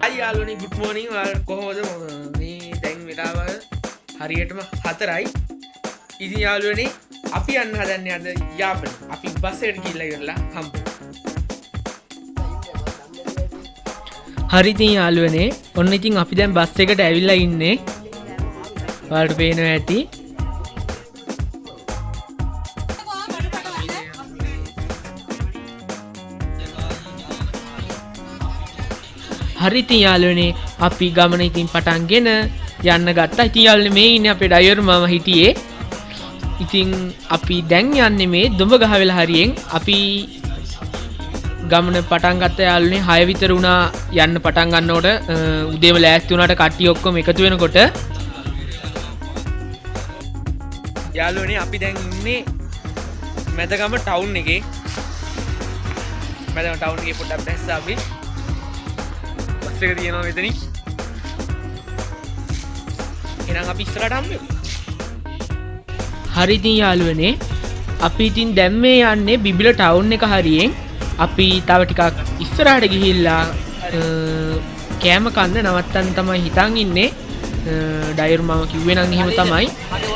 Hi යාළුවනි good morning. ඔයාලා කොහොමද? මේ දැන් වෙලාව හරියටම 4යි. ඉතින් යාළුවනි අපි යන්න හදන්නේ අද යාපනය. අපි බස් එකට ගිහිල්ලා ඉවරලා හම්බ. හරි ඉතින් යාළුවනේ ඔන්න ඉතින් අපි දැන් බස් එකට ඇවිල්ලා ඉන්නේ. ඔයාලට පේනවා ඇති. හරි ඉතින් යාළුවනේ අපි ගමන ඉතින් පටන්ගෙන යන්න ගත්තා. ඉතින් යාළුවනේ මේ ඉන්නේ අපේ ඩ්‍රයිවර් මාම හිටියේ. ඉතින් අපි දැන් යන්නේ මේ දුඹගහ වෙල හරියෙන් අපි ගමන පටන් ගත්ත යාළුවනේ 6 විතර වුණා යන්න පටන් ගන්නකොට උදේම ලෑස්ති වුණාට කට්ටිය ඔක්කොම එකතු වෙනකොට යාළුවනේ අපි දැන් ඉන්නේ මැදගම ටවුන් එකේ. මැදගම ටවුන් එකේ පොඩ්ඩක් බැස්සා අපි. බස් එක තියෙනවා මෙතනින්. එහෙනම් අපි ඉස්සරහට හම්බෙමු. හරි ඉතින් යාළුවනේ අපි ඉතින් දැන් මේ යන්නේ බිබිල ටවුන් එක හරියෙන්. අපි තව ටිකක් ඉස්සරහට ගිහිල්ලා කෑම කන්න නවත්තන්න තමයි හිතන් ඉන්නේ. ඩ්‍රයිවර් මාම කිව්වේ නම් එහෙම තමයි.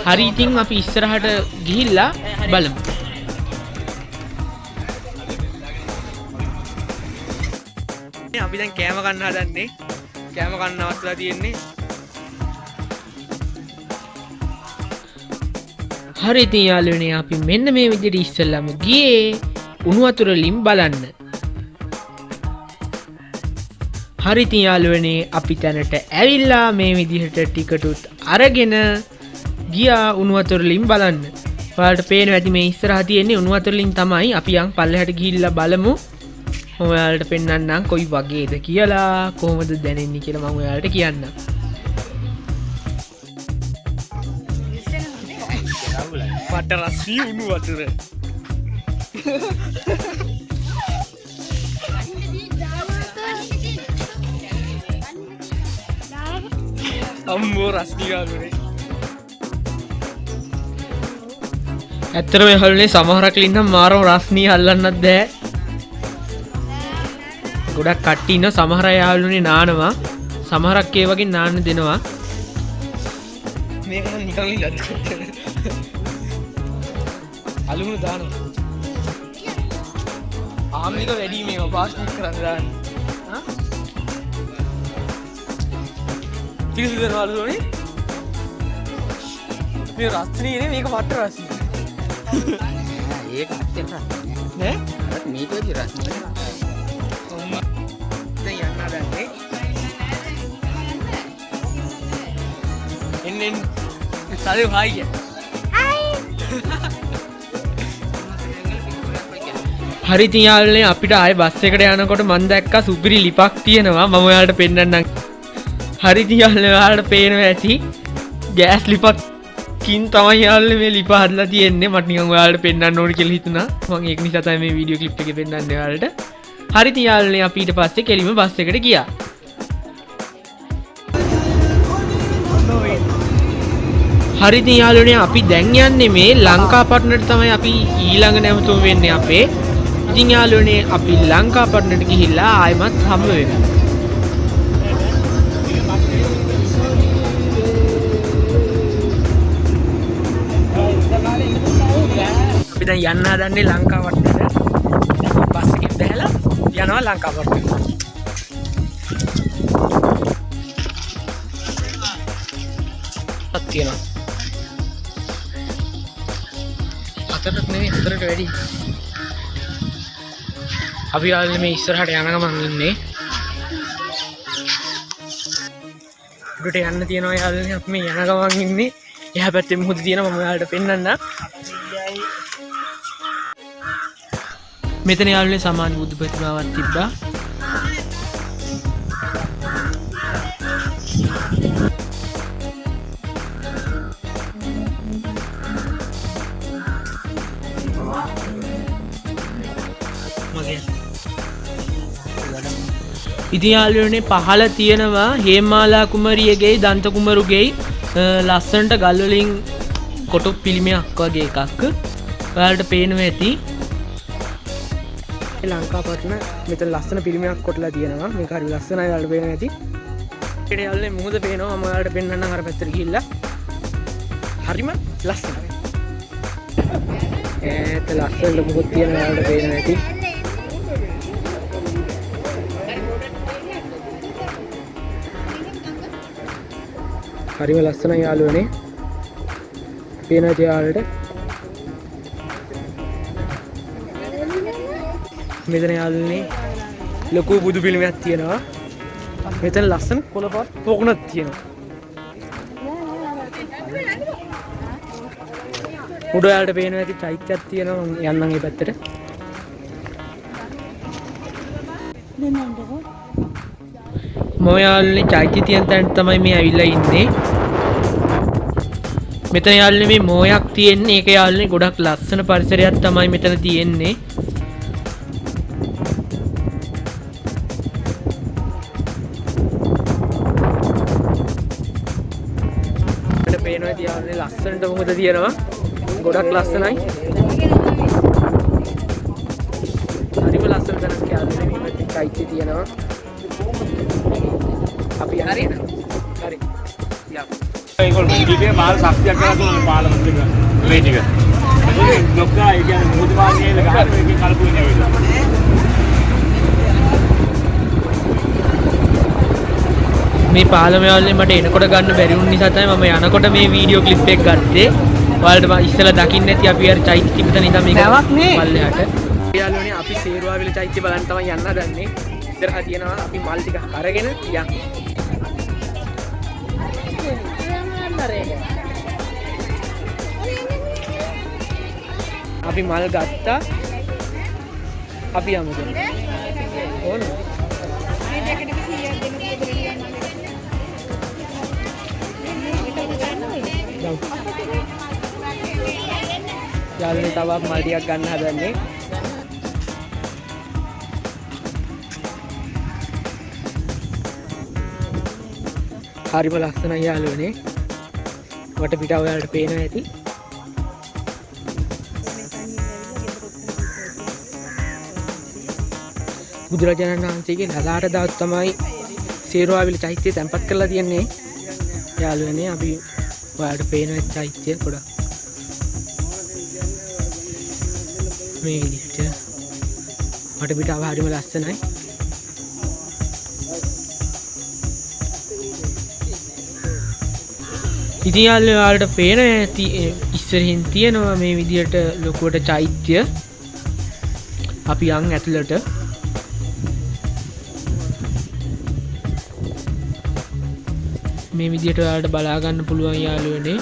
හරි ඉතින් අපි ඉස්සරහට ගිහිල්ලා බලමු. අපි දැන් කෑම කන්න හදන්නේ. කෑම කන්න නවත්තලා තියෙන්නේ. හරි ඉතින් යාළුවනේ අපි මෙන්න මේ විදිහට ඉස්සෙල්ලාම ගියේ උණු වතුර ලිම් බලන්න. හරි ඉතින් යාළුවනේ අපි තැනට ඇවිල්ලා මේ විදිහට ටිකටුත් අරගෙන ගියා උණු වතුර ලිම් බලන්න. ඔයාලට පේනවා ඇති මේ ඉස්සරහා තියෙන්නේ උණු වතුර ලිම් තමයි. අපි යන් පල්ලෙහාට ගිහිල්ලා බලමු. ඔයාලට පෙන්වන්නම් කොයි වගේද කියලා කොහොමද දැනෙන්නේ කියලා මම ඔයාලට කියන්නම්. මට රසී උණු වතුර. අම්මෝ රසී ගාලුනේ. ඇත්තටම යාළුවනේ සමහරක් ලින්නම් මාරම රස්නී අල්ලන්නත් බෑ. ගොඩක් කට්ටිය ඉන්න සමහර අය යාළුවනේ නානවා. සමහරක් ඒ වගේ නාන්න දෙනවා. මේක නම් නිකන් ඉලක්ක. අලුමුණු දානවා. ආම්නික වැඩි මේව පාස්ටික් කරන් දාන්න. හා? කිසි දරවලු උනේ? මේ රස්නේ නේ මේක වට රසයි. ඒක අත්‍යන්ත නෑ? අර මේක විදිහ රස්නේ. දැන් යන්න හදන්නේ. එන්න සාදේ හායි කිය. හරි ඉතින් යාළුවනේ අපිට ආයේ බස් එකට යනකොට මම දැක්කා සුපිරි ලිපක් තියෙනවා. මම ඔයාලට පෙන්නන්නම්. හරි ඉතින් යාළුවනේ ඔයාලට පේනවා ඇති ගෑස් ලිපක්කින් තමයි යාළුවනේ මේ ලිප හදලා තියෙන්නේ. මට නිකන් ඔයාලට පෙන්නන්න ඕනේ කියලා හිතුණා. මම ඒක නිසා තමයි මේ වීඩියෝ ක්ලිප් එකේ පෙන්නන්නේ ඔයාලට. හරි ඉතින් යාළුවනේ අපි ඊට පස්සේ කෙලිම බස් එකට ගියා. හරි ඉතින් යාළුවනේ අපි දැන් යන්නේ මේ ලංකාපට්නට තමයි අපි ඊළඟ නැවතුම වෙන්නේ අපේ. ඉතින් යාළුවනේ අපි ලංකාපට්නට ගිහිල්ලා ආයෙමත් හම්බ වෙමු. අපි දැන් යන්න හදන්නේ ලංකාපට්නට. බස් එකෙන් බැලලා යනවා ලංකාපට්නට. තියෙනවා. හතරට නෙවෙයි හතරට වැඩි. අපි යාළුවනේ මේ ඉස්සරහට යන ගමන් ඉන්නේ. උඩට යන්න තියෙනවා යාළුවනේ අපි මේ යන ගමන් ඉන්නේ. එහා පැත්තේ මුහුද තියෙනවා මම ඔයාලට පෙන්නන්නම්. මෙතන යාළුවනේ සමාන බුදු ප්‍රතිමාවක් තිබ්බා. ඉතින් යාළුවනේ පහළ තියෙනවා හේමාලා කුමරියගේ දන්ත කුමරුගේ ලස්සනට ගල් වලින් කොටු පිළිමයක් වගේ එකක්. ඔයාලට පේනවා ඇති. ලංකාපටන මෙතන ලස්සන පිළිමයක් කොටලා තියෙනවා. මේක හරි ලස්සනයි වල පේන ඇති. ඊට යාළුවනේ මුහුද පේනවා. මම ඔයාලට පෙන්නන්නම් අර පැත්තට ගිහිල්ලා. හරිම ලස්සනයි. ඒත් ලස්සන මුහුද තියෙන ඔයාලට පේන ඇති. හරිම ලස්සනයි යාළුවනේ. පේන ඇති ඔයාලට. මෙතන යාළුවනේ ලොකු බුදු පිළිමයක් තියෙනවා. මෙතන ලස්සන කොළපාත් පොකුණක් තියෙනවා. උඩ යාළුවට පේනවා ඇති චෛත්‍යයක් තියෙනවා. යන්නම් මේ පැත්තට. මම යාළුවනේ චෛත්‍ය තියෙන තැනට තමයි මේ ඇවිල්ලා ඉන්නේ. මෙතන යාළුවනේ මේ මොයක් තියෙන්නේ. ඒක යාළුවනේ ගොඩක් ලස්සන පරිසරයක් තමයි මෙතන තියෙන්නේ. පේනවා තියාන්නේ ලස්සනට මොකද තියෙනවා ගොඩක් ලස්සනයි හරිම ලස්සන තැනක් යාළුවනේ මේ පැත්තේ චෛත්‍ය තියෙනවා අපි හරි යන්න හරි යා ඒගොල්ලෝ ඉතින් මාල් ශක්තියක් කරලා දුන්නා පාලම ටික මේ ටික ලොක්කා ඒ කියන්නේ මොකද වාගේ ගහන එකේ කල්පුනේ නැවිලා මේ පාලම යාළුවනේ මට එනකොට ගන්න බැරි වුණ නිසා තමයි මම යනකොට මේ වීඩියෝ ක්ලිප් එක ගත්තේ. ඔයාලට ඉස්සෙල්ලා දකින්න ඇති අපි අර චෛත්‍ය තිබෙන ඉඳන් මේක පල්ලෙහාට. යාළුවනේ අපි සේරුවාවිල චෛත්‍ය බලන්න තමයි යන්න හදන්නේ. ඉස්සරහා තියෙනවා අපි මල් ටික අරගෙන යන්න. අපි මල් ගත්තා. අපි යමු. ඕන. යාළුවනේ තව මල් ටිකක් ගන්න හදන්නේ. හරිම ලස්සනයි යාළුවනේ. වටපිටාව ඔයාලට පේනවා ඇති. බුදුරජාණන් වහන්සේගේ ලලාට දාත් තමයි සේරුවාවිල චෛත්‍යය තැන්පත් කරලා තියෙන්නේ. යාළුවනේ අපි ඔයාලට පේනවා චෛත්‍යය ගොඩක් මේ විදිහට වටපිටාව හරිම ලස්සනයි. ඉතින් යාළුවෝ ඔයාලට පේනවා ඇති ඉස්සරහින් තියෙනවා මේ විදිහට ලොකුවට චෛත්‍ය. අපි යන් ඇතුළට මේ විදිහට ඔයාලට බලා ගන්න පුළුවන් යාළුවනේ.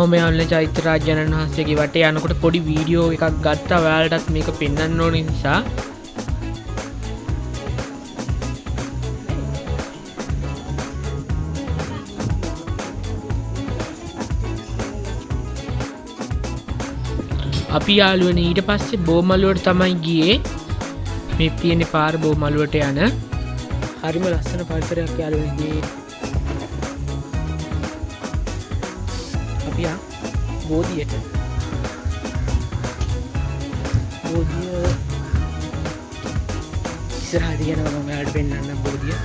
මම යාළුවනේ චෛත්‍ය රාජානන් වහන්සේගේ වටේ යනකොට පොඩි වීඩියෝ එකක් ගත්තා. ඔයාලටත් මේක පෙන්වන්න ඕන නිසා අපි යාළුවනේ ඊට පස්සේ බෝමළුවට තමයි ගියේ. මේ තියෙන පාර බෝමළුවට යන හරිම ලස්සන පරිසරයක් යාළුවනේ ගියේ. අපි බෝධියට බෝධිය ඉස්සරහට යනවා. මම ඔයාලට පෙන්නන්නම් බෝධිය.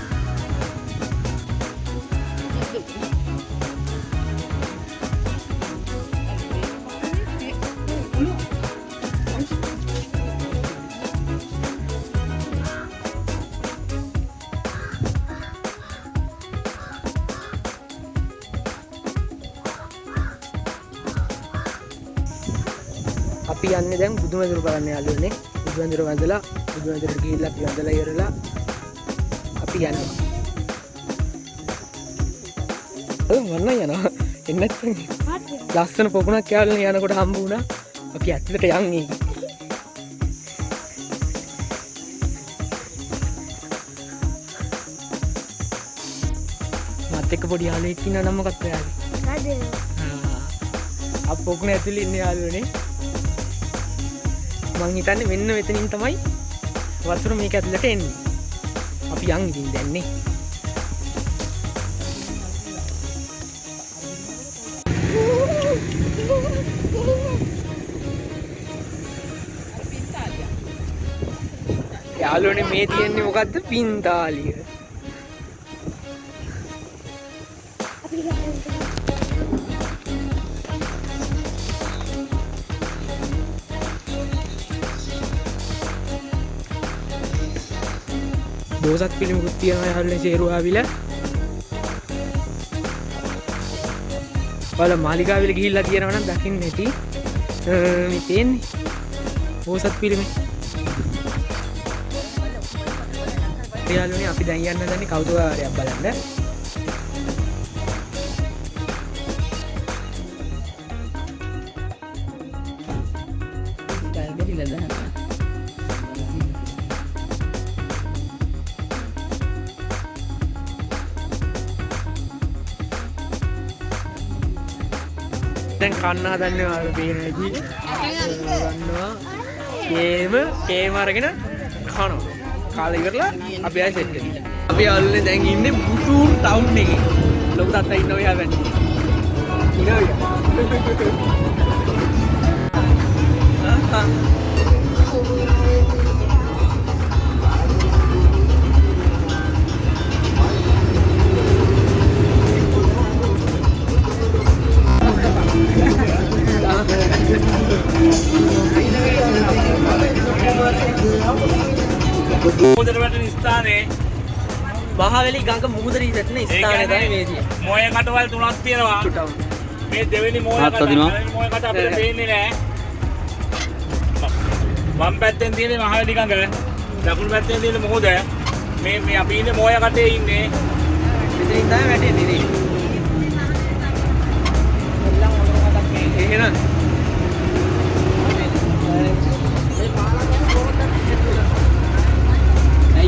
අපි යන්නේ දැන් බුදුමැදුර බලන්න යාළුවනේ. බුදුමැදුර වැඳලා බුදුමැදුරට ගිහිල්ලා අපි වැඳලා ඉවරලා අපි යනවා. මන්න යනවා. එන්න නැත්නම් ලස්සන පොකුණක් යාළුවනේ යනකොට හම්බ වුණා. අපි ඇතුළට යන්නේ. මාත් එක්ක පොඩි යාළුවෙක් ඉන්නවා නම් මොකක්ද යාළුවේ? අප පොකුණ ඇතුළේ ඉන්නේ යාළුවනේ. මං හිතන්නේ මෙන්න මෙතනින් තමයි වතුර මේක ඇතුළට එන්නේ. අපි යන් ඉතින් දැන් නේ. යාළුවනේ මේ තියෙන්නේ මොකද්ද? පින්තාලිය. බෝසත් පිළිමකුත් තියෙනවා යාළුවනේ සේරුවාවිල. ඔයාලා මාලිගාවිල ගිහිල්ලා තියෙනවා නම් දකින්න ඇති. මේ තියෙන්නේ බෝසත් පිළිම. යාළුවනේ අපි දැන් යන්න හදන්නේ කෞතුකාගාරයක් බලන්න. දැන් කන්න හදන්නේ ඔයාලා පේන ඇති. ගන්නවා කේම අරගෙන කනවා. කාලා ඉවරලා අපි ආයෙ සෙට් වෙනවා. අපි යාළුවනේ දැන් ඉන්නේ බුටූන් ටවුන් එකේ. ලොකු තාත්තා ඉන්නවා එහා පැත්තේ. මුහුදට වැටෙන ස්ථානේ මහවැලි ගඟ මුහුදට වැටෙන ස්ථානේ තමයි මේ තියෙන්නේ. මොය කටවල් තුනක් තියෙනවා. මේ දෙවෙනි මොය කට අපිට පේන්නේ නැහැ. වම් පැත්තෙන් තියෙන මහවැලි ගඟ, දකුණු පැත්තෙන් තියෙන මුහුද. මේ අපි ඉන්නේ මොය කටේ ඉන්නේ. මෙතනින් තමයි වැටෙන්නේ නේ. එහෙනම්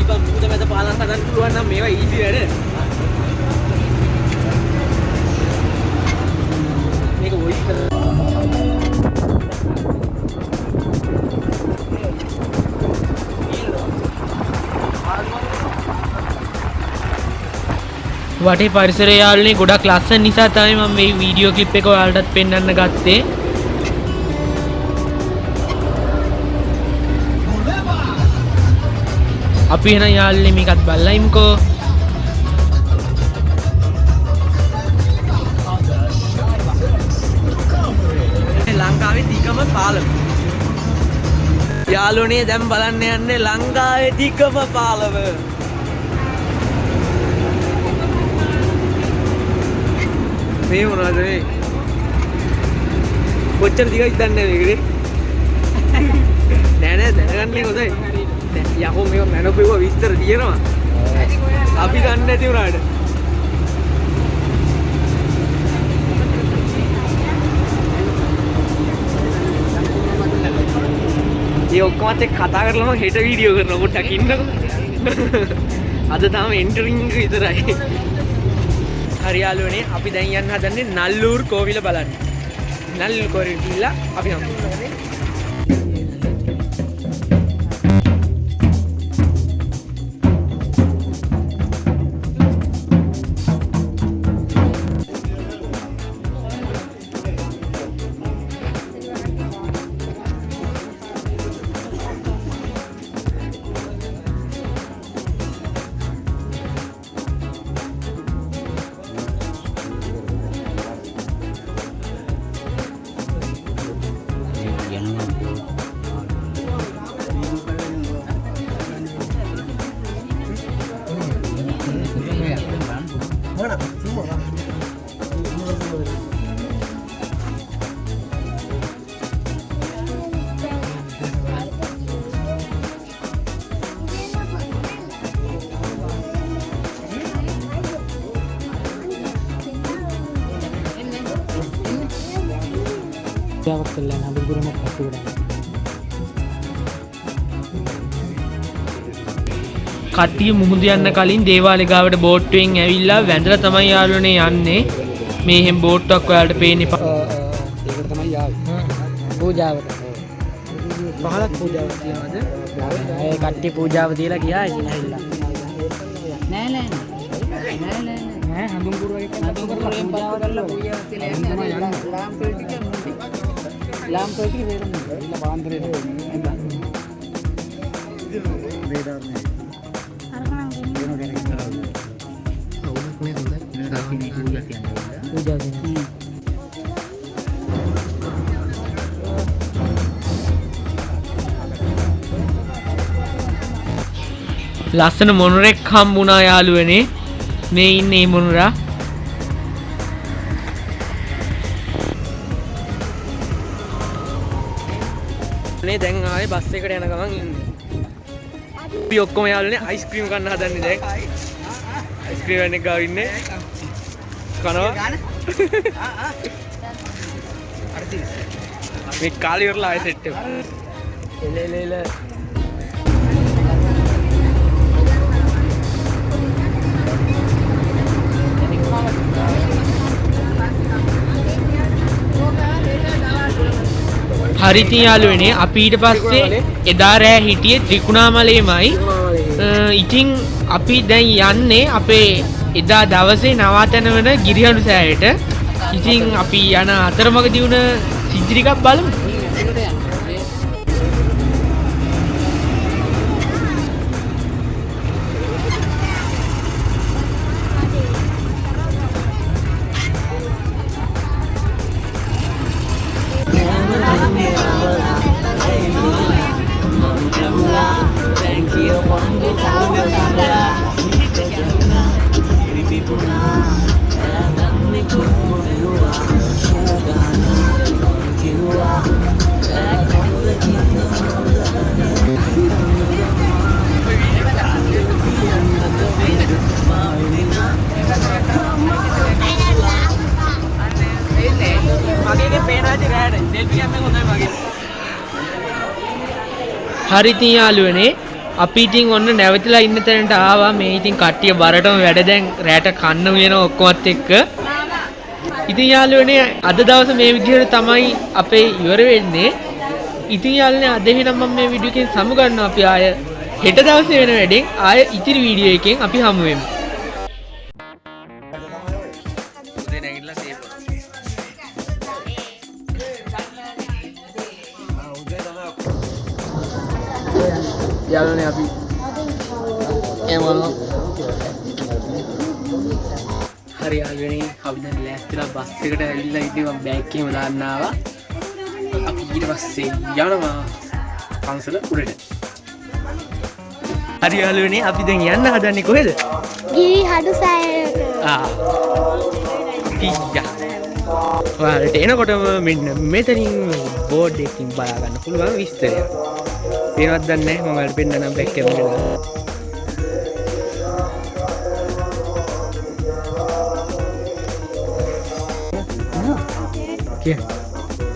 ඉතින් මුහුද මැද පාලම් හදන්න පුළුවන් නම් මේවා ඊසි වැඩ. මේක වොයිස් වටේ පරිසරය යාළුවනේ ගොඩක් ලස්සන නිසා තමයි මම මේ වීඩියෝ ක්ලිප් එක ඔයාලටත් පෙන්වන්න ගත්තේ. අපි එහෙනම් යාළුවනේ මේකත් බලයිම්කෝ. ලංකාවේ දිගම පාලම. යාළුවනේ දැන් බලන්න යන්නේ ලංකාවේ දිගම පාලම. මේ මොනවද මේ? කොච්චර දිගයිද දන්නේ මේකේ? නෑ දැනගන්නේ හොඳයි. යකෝ මේක මැනපෙව විස්තර තියෙනවා. අපි දන්නේ නැති උනාට. ඒ ඔක්කොමත් එක්ක කතා කරලා මම හෙට වීඩියෝ කරනවා පොඩ්ඩක් ඉන්නකෝ. අද තාම එන්ටරින් එක විතරයි. හරි යාළුවනේ අපි දැන් යන්න හදන්නේ නල්ලූර් කෝවිල බලන්න. නල්ලූර් කෝවිල ගිහිල්ලා අපි හම්බ වෙනවා. කට්ටිය මුහුද යන්න කලින් දේවාලේ ගාවට බෝට්ටුවෙන් ඇවිල්ලා වැඳලා තමයි යාළුවනේ යන්නේ. මේ හැම බෝට්ටුවක් ඔයාලට පේන්නේ. ඒකට තමයි යාවේ. පූජාවට. පහලක් පූජාවක් තියනවාද? ඒ කට්ටිය පූජාව තියලා ගියා ඉතින් ඇවිල්ලා. නෑ හඳුන් පුරුවගේ හඳුන් පලාව කරලා පූජාව තියලා යන්නේ. ලාම්පුව ටික වේරෙන්නේ. ඉන්න පාන්දරේ එන්න. පූජාව දින. ලස්සන මොනුරෙක් හම්බුණා යාළුවනේ. මේ ඉන්නේ මොනුරා. නේ දැන් ආයේ බස් එකට යන ගමන් ඉන්නේ. අපි ඔක්කොම යාළුවනේ අයිස්ක්‍රීම් ගන්න හදන්නේ දැන්. අයිස්ක්‍රීම් එකක් ගාව ඉන්නේ. කනවා. මේ කාලේ ඉවරලා ආයෙ සෙට් එක. එල හරිති යාළුවනේ අපි ඊට පස්සේ එදා රෑ හිටියේ ත්‍රිකුණාමලයේමයි. ඉතින් අපි දැන් යන්නේ අපේ එදා දවසේ නවාතැන වන ගිරිහඬු සෑයට. ඉතින් අපි යන අතරමඟදී වුණ සිද්ධි ටිකක් බලමු. හරිති යාළුවනේ අපි ඉතින් ඔන්න නැවතිලා ඉන්න තැනට ආවා. මේ ඉතින් කට්ටිය බරටම වැඩ දැන් රැට කන්න වෙන ඔක්කොමත් එක්ක. ඉතින් යාළුවනේ අද දවසේ මේ විදිහට තමයි අපේ ඉවර වෙන්නේ. ඉතින් යාළුවනේ අද එහෙනම් මම මේ වීඩියෝ එකෙන් සමු ගන්නවා. අපි ආය හෙට දවසේ වෙන වැඩෙන් ආය ඉතිරි වීඩියෝ එකෙන් අපි හමු වෙමු. යාළුවනේ අපි එමු. හරි යාළුවනේ අපි දැන් ලෑස්තිලා බස් එකට ඇවිල්ලා ඉතින් මම බෑග් එකේම දාන්න ආවා. අපි ඊට පස්සේ යනවා පන්සල උඩට. හරි යාළුවනේ අපි දැන් යන්න හදන්නේ කොහෙද? ගිරිහඬු සෑයට. කියා. ඔයාලට එනකොටම මෙන්න මෙතනින් බෝඩ් එකකින් බලා ගන්න පුළුවන් විස්තරයක්. ඒවත් දන්නේ නැහැ. මම ඔයාලට පෙන්නන්නම් බෑග් එකම ගලා.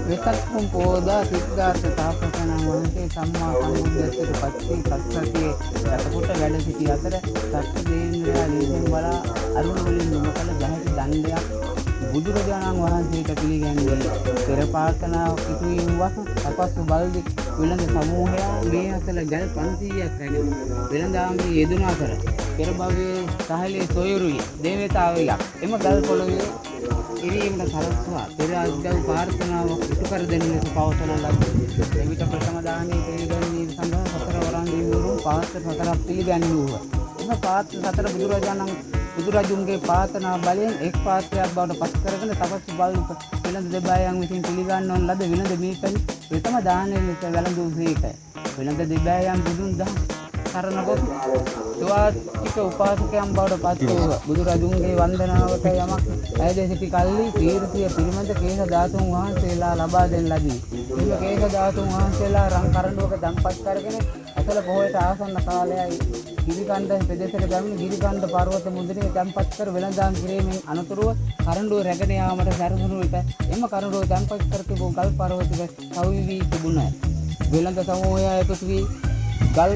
වෙසක්කුම් පෝදා සිද්ධාර්ථ තාපසයන් වහන්සේ සම්මා සම්බුද්දත්වයට පත්වී සත්සතියේ රතකොට වැඩ සිටි අතර සත්‍ය දේන්ද්‍රයා ලේසෙන් බලා අරුණ වලින් නිම කළ ජහති දණ්ඩයක් බුදුරජාණන් වහන්සේට පිළිගැන්වී පෙර ප්‍රාර්ථනාවක් ඉටු වීම වස තපස්සු බල්දි විලඳ සමූහයා මේ අසල ගල් 500ක් රැගෙන වෙළඳාමේ යෙදුණ අතර පෙර භවයේ සහලේ සොයුරුයි දේවතාවයක් එම ගල් පොළොවේ ඉරීමට සලස්වා පෙර අද්දව ප්‍රාර්ථනාවක් ඉටු කර දෙන ලෙස පවසන ලද්දේ. එවිට ප්‍රථම දානයේ පිළිගැනීම සඳහා සතර වරන් දිවුරු පාත්‍ර සතරක් පිළිගැන්වූහ. එම පාත්‍ර සතර බුදුරජුන්ගේ ප්‍රාර්ථනා බලයෙන් එක් පාත්‍රයක් බවට පත් කරගෙන තපස්සු බල් විලඳ දෙබෑයන් විසින් පිළිගන්වන ලද විලඳ මේකනි ප්‍රථම දානයේ ලෙස වැළඳූ සේකය. විලඳ දෙබෑයන් බුදුන් දහම් කරන කොට ස්වාතික උපාසකයන් බවට පත් වූ බුදුරජුන්ගේ වන්දනාවට යමක් ඇයද සිටි කල්ලි පීරසිය පිළිමද කේස ධාතුන් වහන්සේලා ලබා දෙන ලදී. මේ කේස ධාතුන් වහන්සේලා රන් කරඬුවක දම්පත් කරගෙන අසල පොහොයට ආසන්න කාලයයි ගිරිකණ්ඩ ප්‍රදේශයට පැමිණ ගිරිකණ්ඩ පර්වත මුදුනේ දම්පත් කර වෙළඳාම් කිරීමෙන් අනතුරුව කරඬුව රැගෙන යාමට සැරසුණු විට එම කරඬුව දම්පත් කර තිබූ ගල් පර්වතයක සවි වී තිබුණා. වෙළඳ සමූහය එකතු වී ගල්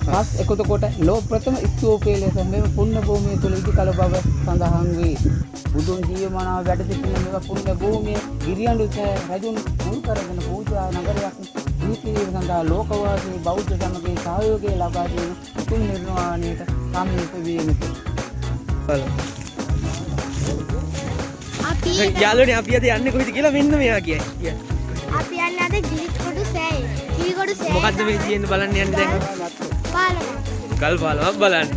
පස් එකතු කොට ලෝ ප්‍රථම ස්තූපයේ ලෙස මෙම පුණ්‍ය භූමිය තුල ඉදිකල බව සඳහන් වේ. බුදුන් ජීවමානව වැඩ සිටින මෙම පුණ්‍ය භූමිය ගිරිහඬු රජුන් මුල් කරගෙන පූජා නගරයක් දීපීම සඳහා ලෝකවාසී බෞද්ධ සමගයේ සහයෝගය ලබා දෙන උතුම් නිර්වාණයට සමීප වීමට. අපි යාළුවනේ අපි අද යන්නේ කොහෙද කියලා මෙන්න මෙයා කියයි. අපි යන්නේ අද ගිරිකොඩු සෑය. ගිරිකොඩු සෑය. මොකද්ද මේ තියෙන්නේ බලන්න යන්නේ දැන්. පාලම. ගල් පාලමක් බලන්න.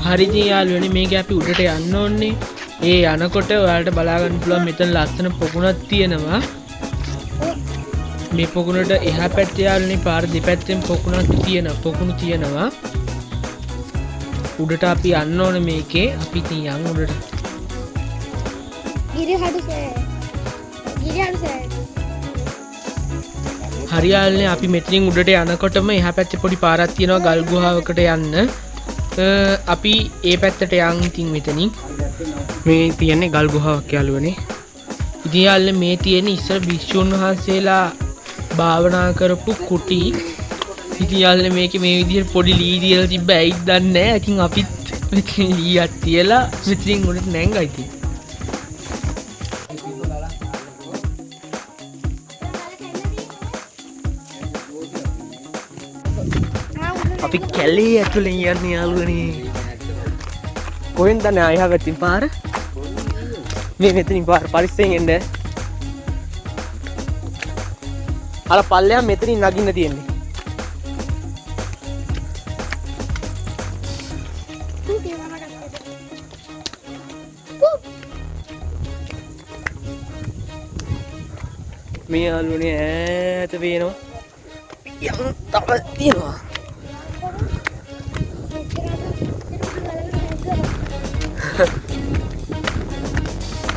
හරි ඉතින් යාළුවනේ මේක අපි උඩට යන්න ඕනේ. ඒ යනකොට ඔයාලට බලා ගන්න පුළුවන් මෙතන ලස්සන පොකුණක් තියෙනවා. මේ පොකුණට එහා පැත්තේ යාළුවනේ පාර දෙපැත්තෙන් පොකුණු තියෙනවා. උඩට අපි යන්න ඕනේ මේකේ. අපි ඉතින් යන් උඩට. ගිරිහඩු සෑය. ගිරිහඩු සෑය. හරි යාළුවනේ අපි මෙතනින් උඩට යනකොටම එහා පැත්තේ පොඩි පාරක් තියෙනවා ගල් ගුහාවකට යන්න. අපි ඒ පැත්තට යන් ඉතින් මෙතනින් මේ තියෙන්නේ ගල් ගුහාවක් යාළුවනේ. ඉතින් යාළුවනේ මේ තියෙන්නේ ඉස්සර භික්ෂුන් වහන්සේලා භාවනා කරපු කුටි. ඉතින් යාළුවනේ මේකේ මේ විදිහට පොඩි ලී තියලා තිබ්බ ඇයිද දන්නේ නැහැ. ඉතින් අපිත් මෙතන ලීයක් තියලා මෙතනින් උඩට නැංගා ඉතින්. අපි කැලේ ඇතුලෙන් යන්නේ යාළුවනේ. කොහෙන්ද යන්නේ ආයෙ පැත්තෙන් පාර? මේ මෙතනින් පාර පරිස්සෙන් එන්න. අර පල්ලෙහා මෙතනින් නගින්න තියෙන්නේ. මේ යාළුවනේ ඈත පේනවා. යම් තව තියෙනවා.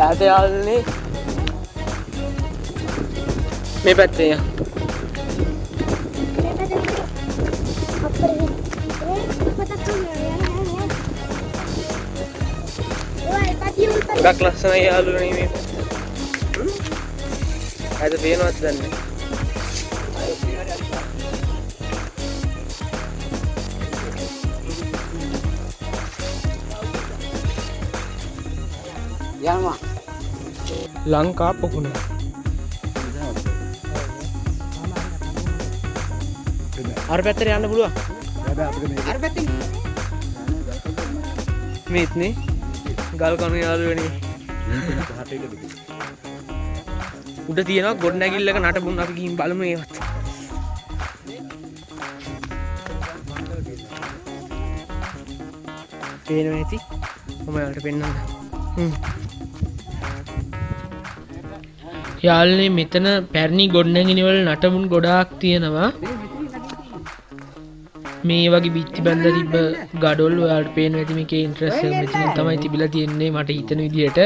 ඈත යාළුවනේ මේ පැත්තේ යන්න. ගක් ලස්සනයි යාළුවනේ මේ. ඈත පේනවද දන්නේ. යනවා. ලංකා පොකුණ. අර පැත්තට යන්න පුළුවන්. අර පැත්තෙන් මේත්නේ ගල් කණු යාළුවනේ. උඩ තියෙනවා ගොඩනැගිල්ලක නටබුන් අපි ගිහින් බලමු ඒවත්. පේනවා ඇති. මම යාළුවට පෙන්නන්න. යාළුවනේ මෙතන පැරණි ගොඩනැගිලි වල නටබුන් ගොඩාක් තියෙනවා. මේ වගේ බිත්ති බැඳලා තිබ්බ ගඩොල් ඔයාලට පේනවා ඇති මේකේ ඉන්ට්‍රස් එක මෙතනින් තමයි තිබිලා තියෙන්නේ මට හිතෙන විදිහට.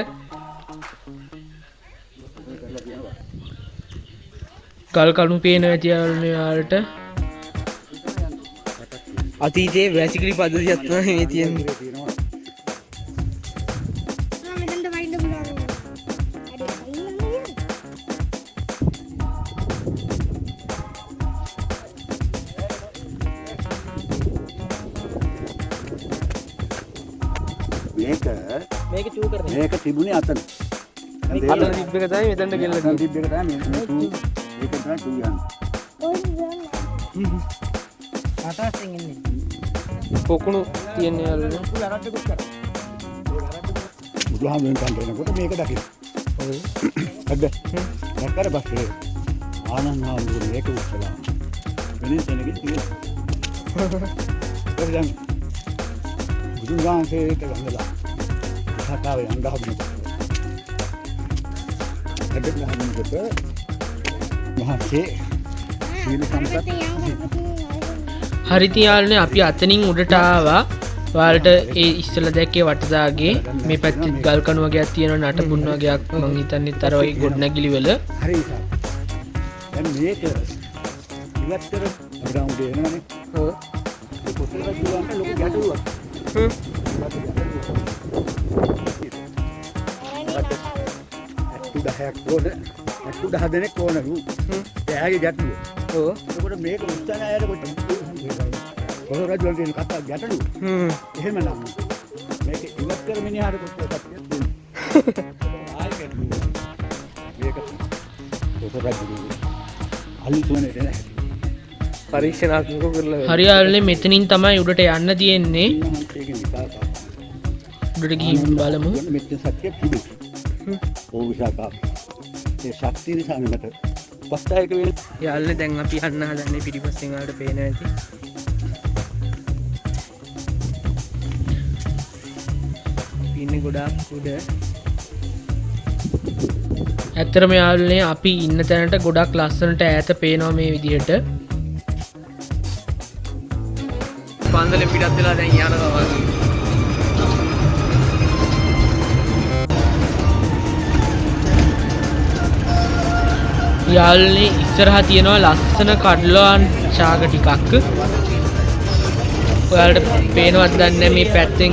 ගල් කණු පේනවා ඇති යාළුවනේ ඔයාලට. අතීතයේ වැසිකිලි පද්ධතියක් තමයි මේ තියෙන්නේ. මෙතනට වයින්ද පුළුවන්. මේක චූ කරන්නේ. මේක තිබුණේ අතන. අතන තිබ්බ එක තමයි මෙතනට ගෙල්ල අතන තිබ්බ එක තමයි මේ චූ. ඒක තමයි චූ යන්නේ. අටාසෙන් ඉන්නේ. පොකුණු තියන්නේ යාළුවනේ. බුදුහාමුදුරන් කන්දේනකොට මේක දකින්න. ඔව්. හරිද? දැක්කද බස්සේ ආනන්ද හාමුදුරුවෝ මේක උස්සලා. වෙනින් තැනකින් තියෙනවා. දැන් බුදුන් වහන්සේට ගංගලා කතාවේ අඬහමුද. හැබැයි හමුදුට මහසේ සීල සම්පත් හරි ඉතින් යාළුවනේ අපි අතනින් උඩට ආවා. ඔයාලට ඒ ඉස්සෙල්ලා දැක්කේ වටදාගේ මේ පැත්තේ ගල් කණු වගේක් තියෙනවා නටබුන් වගේක් මං හිතන්නේ අර වගේ ගොඩනැගිලි වල. හරි ඉතින්. දැන් මේක ඉවත් කර ග්‍රවුන්ඩ් එනවනේ. ඔව්. ඒ කොටල ගියාම ලොකු ගැටලුවක්. ඕන 10 දෙනෙක් ඕනලු. එයාගේ ගැටලුව. ඔව්. ඒකට මේක උත්සාහය අයර කොට කොහොම රජුන් කියන කතා ගැටලුව. එහෙම නම් මේක ඉවත් කර මිනිහාට කොච්චර කට්ටියක් දෙන්නේ. ආයෙ ගැටලුව. මේක කොහොම රජුන් අලි තුනේ නැහැ. පරීක්ෂණාත්මක කරලා හරි යාළුවනේ මෙතනින් තමයි උඩට යන්න තියෙන්නේ. ඒක විකාශ. උඩට ගිහින් බලමු. මෙච්චර සත්‍ය පිළි. ඕ විසාකා. ඒ ශක්තිය නිසා මට පස්තායක වෙල. යාළුවනේ දැන් අපි යන්න හදන්නේ පිටිපස්සෙන් ආවට පේනවා ඇති. ඉන්නේ ගොඩාක් උඩ. ඇත්තරම යාළුවනේ අපි ඉන්න තැනට ගොඩක් ලස්සනට ඈත පේනවා මේ විදිහට. පන්දලෙන් පිටත් වෙලා දැන් යනවා වගේ. යාළුවනේ ඉස්සරහා තියෙනවා ලස්සන කඩලුවන් ශාක ටිකක්. ඔයාලට පේනවද දන්නේ මේ පැත්තෙන්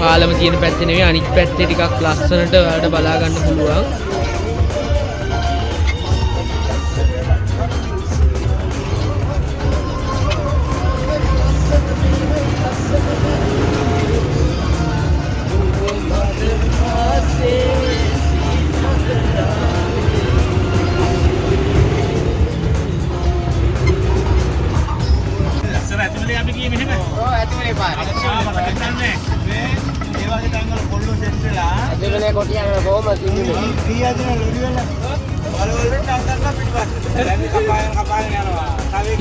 පාලම තියෙන පැත්තේ නෙවෙයි අනිත් පැත්තේ ටිකක් ලස්සනට ඔයාලට බලා ගන්න පුළුවන්. ඉස්සර ඇතුලේ අපි ගියේ මෙහෙම. ඔව් ඇතුලේ පාරේ. ඒ වගේ තැන්වල කොල්ලෝ සෙට් වෙලා ඇතුලේ කොටියන් කොහොමද තින්නේ?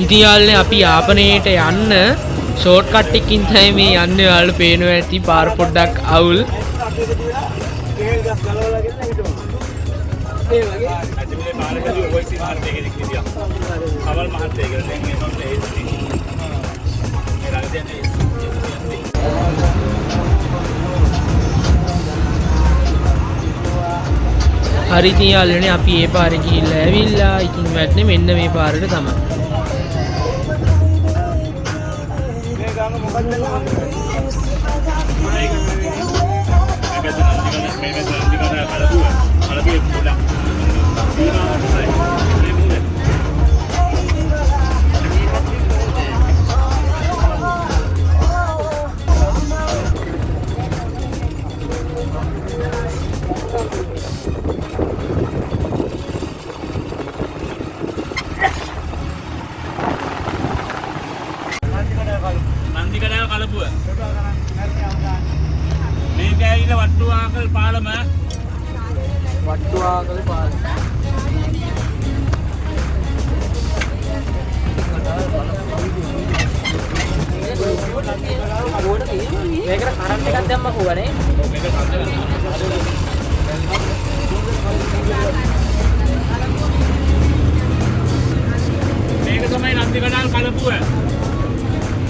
ඉතින් යාළුවනේ අපි යාපනයට යන්න ෂෝට් කට් එකකින් තමයි මේ යන්නේ. ඔයාලට පේනවා ඇති පාර පොඩ්ඩක් අවුල්. ඇතුලේ මාළකදී ඔයිසි මහත්තයා කෙනෙක් හිටියා. කවල් මහත්තයා කියලා දැන් මේ නොත් ඒ ළඟ දැන් හරි ඉතින් යාළුවනේ අපි ඒ පාරේ ගිහිල්ලා ඇවිල්ලා ඉතින් වැටෙන්නේ මෙන්න මේ පාරට තමයි. මේ ගාම මොකක්ද මේ නන්දිකඩාව කලපුව. මේක ඇවිල්ලා වට්ටුආකල් පාලම. වට්ටුආකල් පාලම. මේකට කරන්ට් එකක් දැම්මකෝ නේ. මේක තමයි නන්දිකඩාව කලපුව.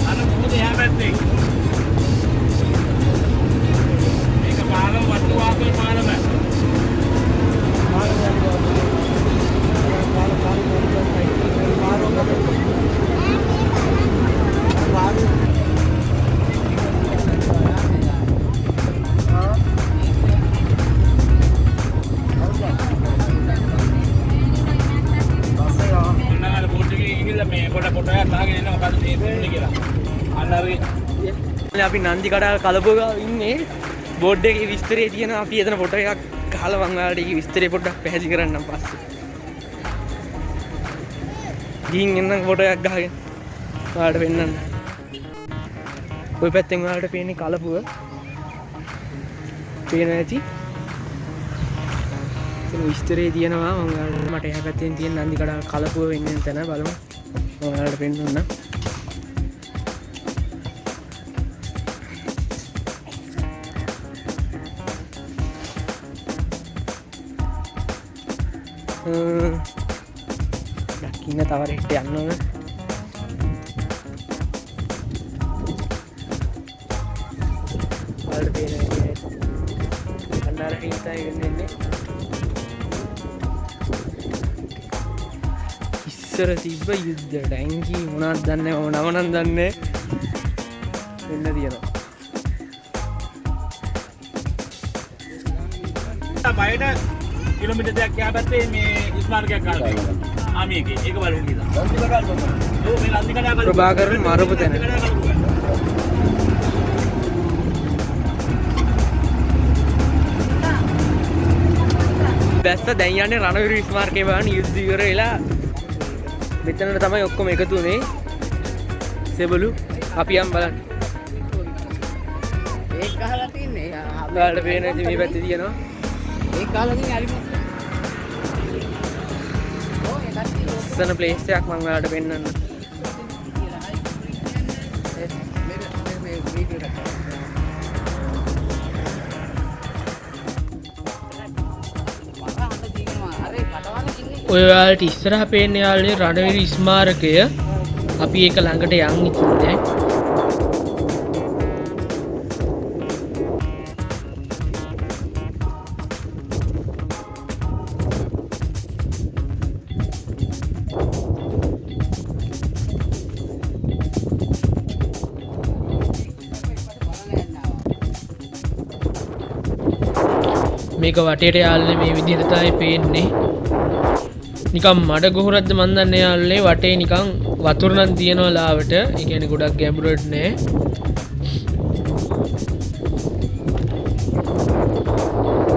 අර මොකද එහා පැත්තේ. මේක පාලම වට්ටුආකල් පාලම. අපි නන්දිකඩාව කලපුව ඉන්නේ. බෝඩ් එකේ විස්තරය තියෙනවා. අපි එතන ෆොටෝ එකක් ගහලා මම ඔයාලට ඒකේ විස්තරය පොඩ්ඩක් පැහැදිලි කරන්නම් පස්සේ. ගිහින් එන්නම් ෆොටෝ එකක් ගහගෙන ඔයාලට පෙන්නන්න. ওই පැත්තෙන් ඔයාලට පේන්නේ කලපුව. පේන ඇති. ඒක විස්තරය තියෙනවා. මම ඔයාලට මට එහා පැත්තෙන් තියෙන නන්දිකඩාව කලපුව වෙන්නේ තැන බලමු. මම ඔයාලට පෙන්නන්න. දකින්න තව රෙට්ට යන්න ඕන. වලට පේන කණ්ඩායම හිතයි වෙන්නේ. ඉස්සර තිබ්බ යුද්ධ ටැංකි මොනවද දන්නේ මම නම නම් දන්නේ වෙන්න තියෙනවා. බයට කිලෝමීටර් දෙකක් යා පැත්තේ මේ ස්මාරකයක් ගන්නවා. ආමියගේ ඒක බලමු කියලා. ඔව් මේ නන්දිකඩාව ප්‍රභාකරන් මරපු තැන. බැස්ස දැන් යන්නේ රණවිරු ස්මාරකේ බලන්න යුද්ධ ඉවර වෙලා මෙතනට තමයි ඔක්කොම එකතු වුනේ. සෙබළු අපි යම් බලන්න. ඒක ගහලා තින්නේ. ඔයාලට පේන ඉතින් මේ පැත්තේ තියෙනවා. ඒක ගහලා තින්නේ අරිම. ඔය කට්ටිය ලස්සන ප්ලේස් එකක් මම ඔයාලට පෙන්නන්න. මේ වීඩියෝ එක. ඔය ඔයාලට ඉස්සරහ පේන්නේ යාළුවනේ රණවීර ස්මාරකය. අපි ඒක ළඟට යන් ඉතින් දැන්. මේක වටේට යාළුවනේ මේ විදිහට තමයි පේන්නේ. නිකම් මඩ ගොහරක්ද මන් දන්නේ යාළුවනේ වටේ නිකන් වතුර නම් තියනවා ලාවට. ඒ කියන්නේ ගොඩක් ගැඹුරට නෑ.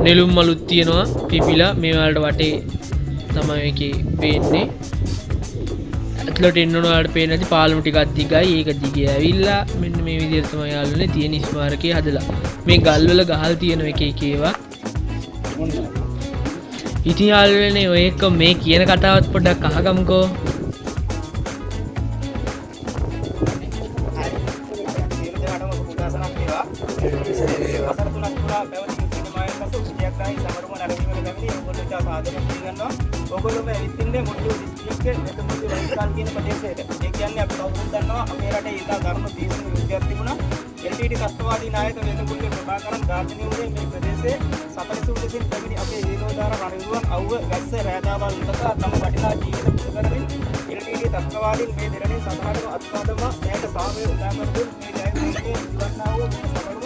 නෙළුම් මලුත් තියෙනවා පිපිලා මේ වලට වටේ තමයි ඒකේ පේන්නේ. ඇතුළට එන්න ඕන වලට පේන්නේ නැති පාලම ටිකක් දිගයි. ඒක දිගේ ඇවිල්ලා මෙන්න මේ විදිහට තමයි යාළුවනේ තියෙන ස්මාරකය හදලා. මේ ගල්වල ගහල් තියෙන එක එක ඒවා. ඉතින් යාළුවනේ ඔය එක මේ කියන කතාවත් පොඩ්ඩක් අහගමුකෝ. ඔයගොල්ලෝ මේ ඉතින්නේ මොඩියෝ ඩිස්ට්‍රික්කේ මෙතනදී වයිකාල් කියන ප්‍රදේශයක. ඒ කියන්නේ අපි කවුරුත් දන්නවා අපේ රටේ ඊට ධර්ම දීපන යුද්ධයක් තිබුණා. එල්ටීඩී තත්ත්වවාදී නායක වෙනකුල්ලේ ප්‍රභාකරන් ගාර්ධනියුරේ මේ ප්‍රදේශයේ සතරසු දෙසින් පැමිණි අපේ හේරෝදාර රණවිරුවන් අවුව වැස්ස රෑදාවල් උදකා තම වටිනා ජීවිත පුරුදු කරමින් එල්ටීඩී තත්ත්වවාදීන් මේ දෙරණින් සතරටම අත්පාදම මෙයට සාමය උදා කර දුන් මේ ජයග්‍රහණයේ ජීවන්නා වූ මේ සතරම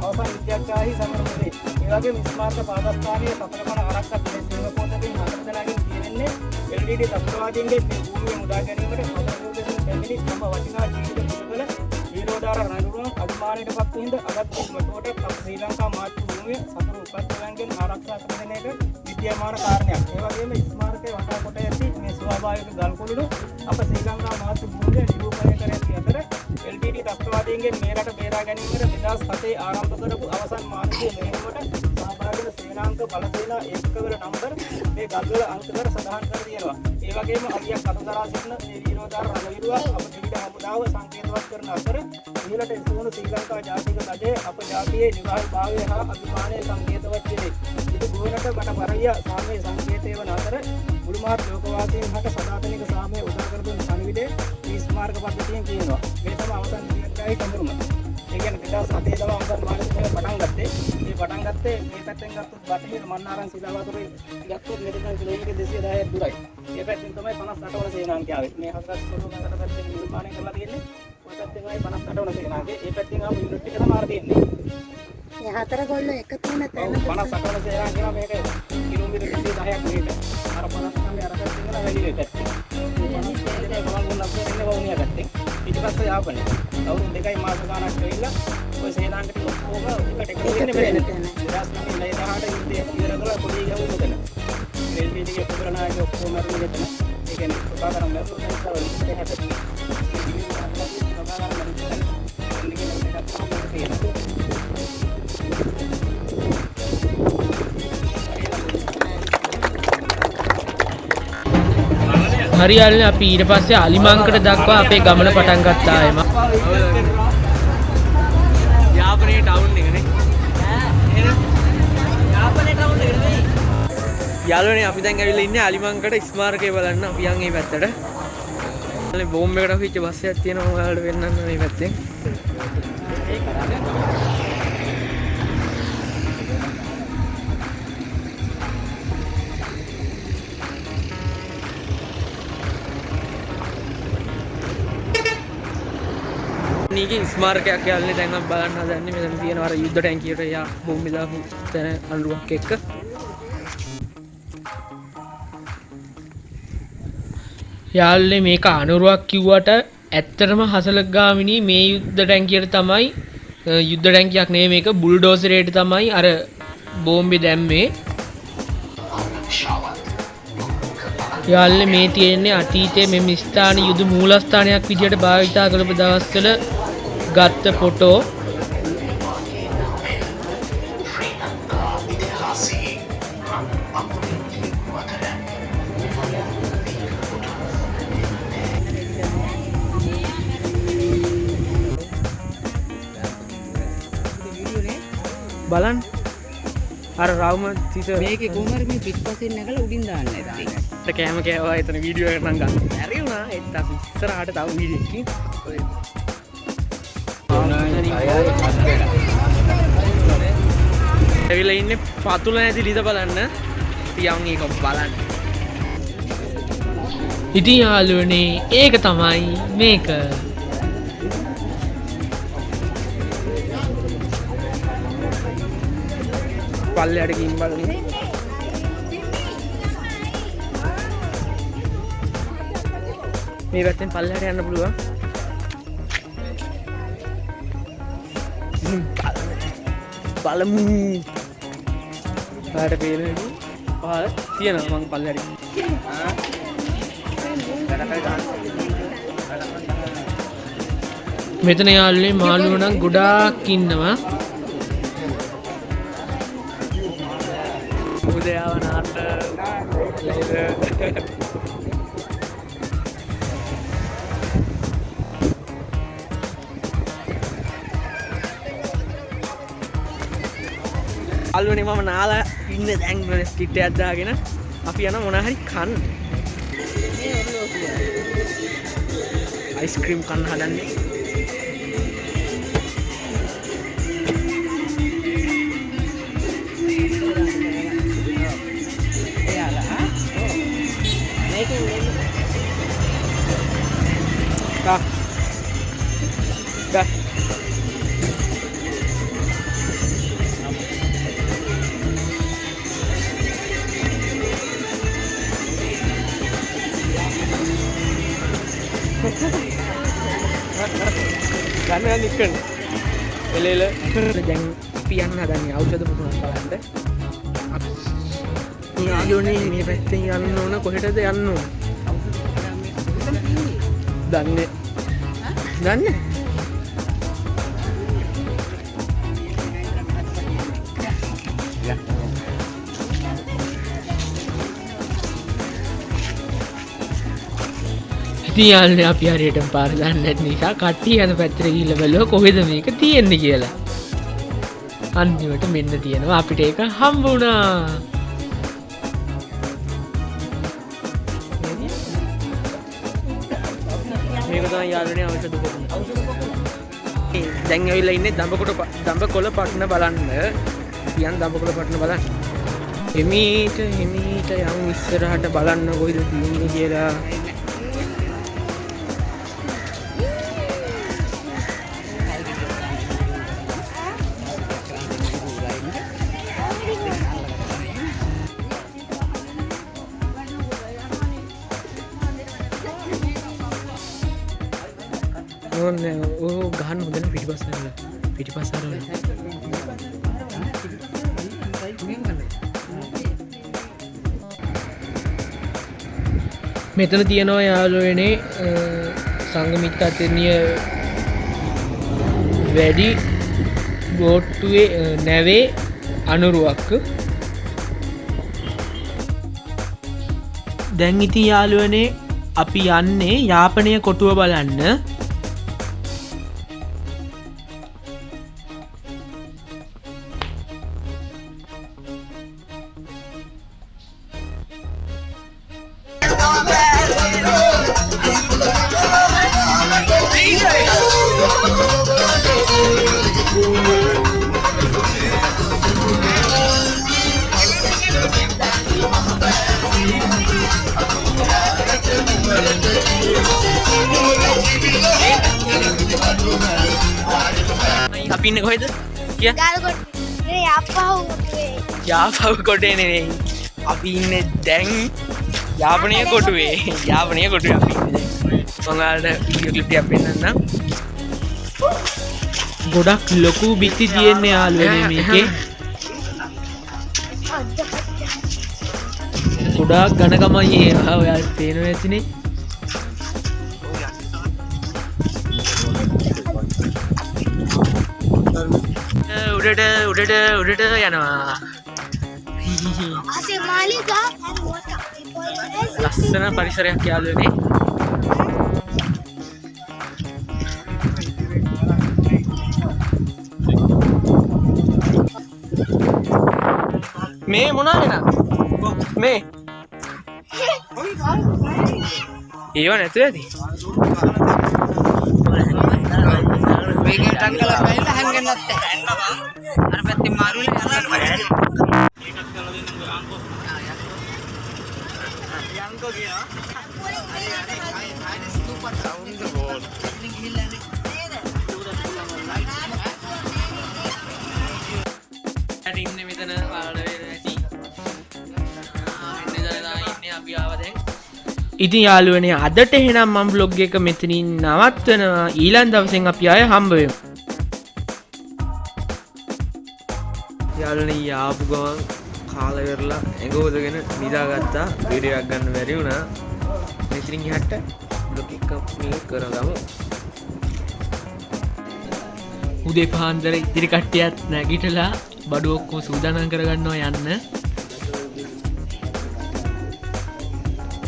අවසන් විද්‍යාඥාහි සමරමදී ඒ වගේම ස්මාරක පාදස්ථානයේ සතරකණ ආරක්ෂක දෙසින් පොතකින් හතර දෙනාගෙන් කියන්නේ එල්ටීඩී තත්ත්වවාදීන්ගේ මේ භූමිය මුදා ගැනීමට සතරසු දෙසින් පැමිණි තම වටිනා ජීවිත පුරුදු කළ හේරෝදාර රණවිරුවන් අභිමානයට පත් වෙන අගත් මතෝට අප ශ්‍රී ලංකා මාතෘ භූමිය සතර උපත්වයන්ගෙන් ආරක්ෂා කර දෙන එක විද්‍යාමාන කාරණයක්. ඒ වගේම ස්මාරකයේ වටා කොට ඇති මේ ස්වාභාවික ගල් කුළුණු අප ශ්‍රී ලංකා මාතෘ භූමිය නිරූපණය කර ඇති අතර එල්ටීඩී තත්ත්වවාදීන්ගෙන් මේ රට බේරා ගැනීමට 2007 ආරම්භ කරපු අවසන් මානසික මෙහෙයුමට සහභාගී වන සේනාංක බලසේනා ඒකකවල නම්බර මේ ගල්වල අංක කර සඳහන් කර තියෙනවා. ඒ වගේම අලියක් අතදරා සිටින මේ වීරෝදාර රණවිරුවා අප ත්‍රිවිධ හමුදාව සංකේතවත් කරන අතර ඊළට ඉසුණු ශ්‍රී ලංකා ජාතික රජයේ අප ජාතියේ නිවාහල්භාවය හා අභිමානය සංකේතවත් වෙන්නේ. ඉත ගුවනට මට පරිය සාමයේ සංකේතය වන අතර මුළු මහත් ලෝකවාසීන් හට සදාතනික සාමය උදා කර දුන් පණිවිඩය මේ ස්මාරක පද්ධතියෙන් කියනවා. මේ තමයි අවසන් විද්‍යායි සඳරුම. ඒ කියන්නේ 2007 දවස් අවසන් මානසික පටන් ගත්තේ. මේ පටන් ගත්තේ මේ පැත්තෙන් ගත්තොත් බටහිර මන්නාරම් සිලාවතුරේ ගත්තොත් මෙතන කිලෝමීටර් 210ක් දුරයි. මේ පැත්තෙන් තමයි 58 වල සේනාංකය ආවේ. මේ හතරක් කොටුවකට පැත්තෙන් නිර්මාණය කරලා තියෙන්නේ. ඔය පැත්තෙන් ආවේ 58 වල සේනාංකය. මේ පැත්තෙන් ආපු යුනිට් එක තමයි තියෙන්නේ. මේ හතර ගොල්ලෝ එකතු වෙන තැන 58 වල සේනාංකය මේක කිලෝමීටර් 210ක් මේක. අර 59 අර පැත්තෙන් ගලා වැඩි වෙයි පැත්තෙන්. මේ 57 වල ගොල්ලෝ ඉන්නේ වුණා පැත්තෙන්. ඊට පස්සේ යාපනේ. අවුරුදු 2යි මාස ගානක් වෙයිලා ඔය සේනාංකට ඔක්කොම එකට එකතු වෙන්නේ බැහැ. 2009 යුද්ධය ඉවර කරලා පොඩි ගහුව මෙතන. එල්ටීඩීගේ පුරනායක ඔක්කොම මරුනේ මෙතන. ඒ කියන්නේ ප්‍රභාකරන් මරුනේ ඉස්සරවල ඉන්නේ හැබැයි. ප්‍රභාකරන් මරුනේ හරි යාළුවනේ අපි ඊට පස්සේ අලිමංකඩ දක්වා අපේ ගමන පටන් ගත්තා එම. යාපනයේ ටවුන් එකනේ. යාපනයේ ටවුන් එක නෙවෙයි. යාළුවනේ අපි දැන් ඇවිල්ලා ඉන්නේ අලිමංකඩ ස්මාරකය බලන්න. අපි යන් මේ පැත්තට. බෝම්බ එකකට අපිච්ච බස් එකක් තියෙනවා ඔයාලට වෙන්නන්න මේ පැත්තෙන්. නීගේ ස්මාරකයක් යාළුවනේ දැන් අපි බලන්න හදන්නේ මෙතන තියෙන අර යුද්ධ ටැංකියට යා බෝම්බ දාපු තැන අඬුවක් එක්ක. යාළුවනේ මේක අනුරුවක් කිව්වට ඇත්තටම හසලගාමිනී මේ යුද්ධ ටැංකියට තමයි යුද්ධ ටැංකියක් නෙවෙයි මේක බුල්ඩෝසරයට තමයි අර බෝම්බේ දැම්මේ. යාළුවනේ මේ තියෙන්නේ අතීතයේ මෙම ස්ථාන යුද මූලස්ථානයක් විදියට භාවිතා කරපු දවස්වල ගත්ත ෆොටෝ. බලන්න අර රවුම තිත මේකේ කොහමද මේ පිටපස්සෙන් නැගලා උඩින් දාන්න නැත්තේ? කෑම කෑවා එතන වීඩියෝ එකක් නම් ගන්න. හරි වුණා. ඒත් අපි ඉස්සරහට තව වීඩියෝ එකකින් ඇවිල්ලා ඉන්නේ පතුල නැති ලිද බලන්න. තියන් ඒක බලන්න. ඉතින් යාළුවනේ ඒක තමයි මේක. පල්ලයට ගිහින් බලන්න. මේ පැත්තෙන් පල්ලයට යන්න පුළුවන්. බලමු. පාට පේන්නේ. පාර තියෙනවා මං පල්ලයට. මෙතන යාළුවනේ මාළුවෝ නම් ගොඩාක් ඉන්නවා. උදයාවනාට අල්වනේ මම නාලා ඉන්න දැන් ස්කිට් එකක් දාගෙන අපි යන මොනා හරි කන්න. අයිස්ක්‍රීම් කන්න හදන්නේ. Dah. Gana nikkan. Elele. Jangan pian hadanya. Auto tu pun apa anda? Ni ayo ni ni pasti anu na koheta de anu. Danne. Danne. ඉතින් යාළුවනේ අපි හරියටම පාර දන්නේ නැති නිසා කට්ටිය යන පැත්තට ගිහිල්ලා බලුවා කොහෙද මේක තියෙන්නේ කියලා. අන්තිමට මෙන්න තියෙනවා අපිට ඒක හම්බ වුණා. මේක තමයි යාළුවනේ ඖෂධ පොකුණ. දැන් ඇවිල්ලා ඉන්නේ දඹකොළ පට්න බලන්න. පියන් දඹකොළ පට්න බලන්න. එමීට යමු ඉස්සරහට බලන්න කොයිද තියෙන්නේ කියලා. Oh, gahan udah piti pasar lah. මෙතන තියෙනවා යාළුවනේ සංගමික අතරිය වැඩි බෝට්ටුවේ නැවේ අනුරුවක්. දැන් ඉතින් යාළුවනේ අපි යන්නේ යාපනය කොටුව බලන්න. අපි ඉන්නේ කොහෙද? කිය. යාපව කොටේ නෙවෙයි. අපි ඉන්නේ දැන් යාපනය කොටුවේ. යාපනය කොටුවේ අපි ඉන්නේ දැන්. ඔයාලට වීඩියෝ ක්ලිප් එකක් පෙන්නන්නම්. ගොඩක් ලොකු බිත්ති තියෙන්නේ යාළුවනේ මේකේ. ගොඩාක් ඝනකමයි ඒවා ඔයාලට පේනවා ඇතිනේ. උඩට යනවා. ලස්සන පරිසරයක් යාළුවනේ. මේ මොනවාද නේද? මේ ඒව නැතුව ඇති. මේකෙන් ටක් කරලා බැලලා හැංගෙන්නත් නැහැ. අර පැත්තේ මාරුලේ යනවා. ඒකත් කරලා දෙන්න යන්කෝ කියනවා. ඉන්නේ මෙතන ආඩ ඇති. ඉන්නේ අපි ආව දැන්. ඉතින් යාළුවනේ අදට එහෙනම් මම vlog එක මෙතනින් නවත්වනවා. ඊළඟ දවසෙන් අපි ආයෙ හම්බ වෙමු. යාළුවනේ ආපු ගමන් කාලා කරලා ඇඟෝදගෙන නිදාගත්තා. වීඩියෝ එකක් ගන්න බැරි වුණා. මෙතනින් ගිහට vlog එක මේ කරගමු. උදේ පාන්දර ඉතිරි කට්ටියත් නැගිටලා බඩු ඔක්කොම සූදානම් කරගන්නවා යන්න.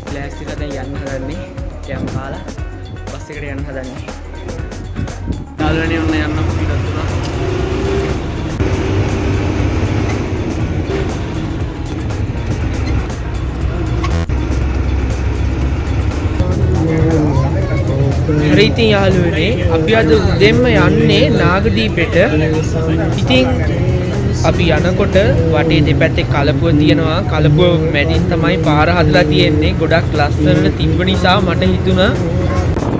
ක්ලාස් එකට දැන් යන්න හදන්නේ. කැම් කාලා බස් එකට යන්න හදන්නේ. යාළුවනේ ඔන්න යන්න පිටත් වුණා. හරි ඉතින් යාළුවනේ අපි අද උදෙන්ම යන්නේ නාගදීපෙට. ඉතින් අපි යනකොට වටේ දෙපැත්තේ කලපුව තියෙනවා. කලපුව මැදින් තමයි පාර හදලා තියෙන්නේ. ගොඩක් ලස්සනට තිබ්බ නිසා මට හිතුණා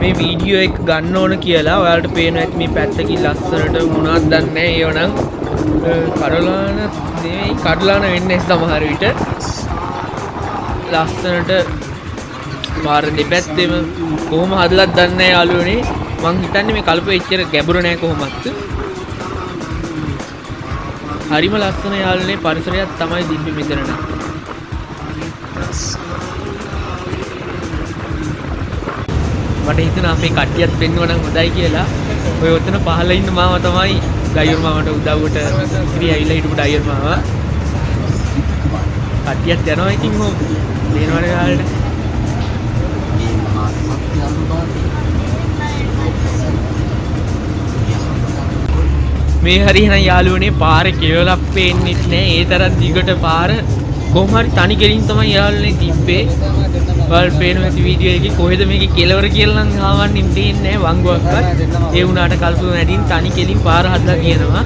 මේ වීඩියෝ එක ගන්න ඕන කියලා. ඔයාලට පේනවා ඇති මේ පැත්තකින් ලස්සනට මොනවද දන්නේ නැහැ. ඒවනම් කඩලාන නෙවෙයි කඩලාන වෙන්නේ සමහර විට. ලස්සනට පාර දෙපැත්තෙම කොහොම හදලාද දන්නේ නැහැ යාළුවනේ. මං හිතන්නේ මේ කලපුව එච්චර ගැඹුරු නැහැ කොහොමත්. හරිම ලස්සන යාළුවනේ පරිසරයක් තමයි දිබ්බේ මෙතන නම්. මට හිතුණා අපේ කට්ටියත් පෙන්නුවා නම් හොඳයි කියලා. ඔය ඔතන පහළ ඉන්න මාව තමයි ඩයිවර් මාමට උදව්වට ඉතින් ඇවිල්ලා හිටපු ඩයිවර් මාව. කට්ටියත් යනවා ඉතින් හොම්. දෙනවනේ යාළුවනේ. මේ හරියන යාළුවනේ පාරේ කෙවලක් පේන්නේ නැහැ. ඒ තරම් දිගට පාර කොහොම හරි තනි ගෙලින් තමයි යාළුවනේ තිබ්බේ. වල් පේනවා ඇති වීඩියෝ එකේ කොහෙද මේකේ කෙලවර කියලා නම් ආවන්නේ දෙන්නේ නැහැ වංගුවක්වත්. ඒ වුණාට කල්පු වැඩින් තනි කෙලින් පාර හදලා කියනවා.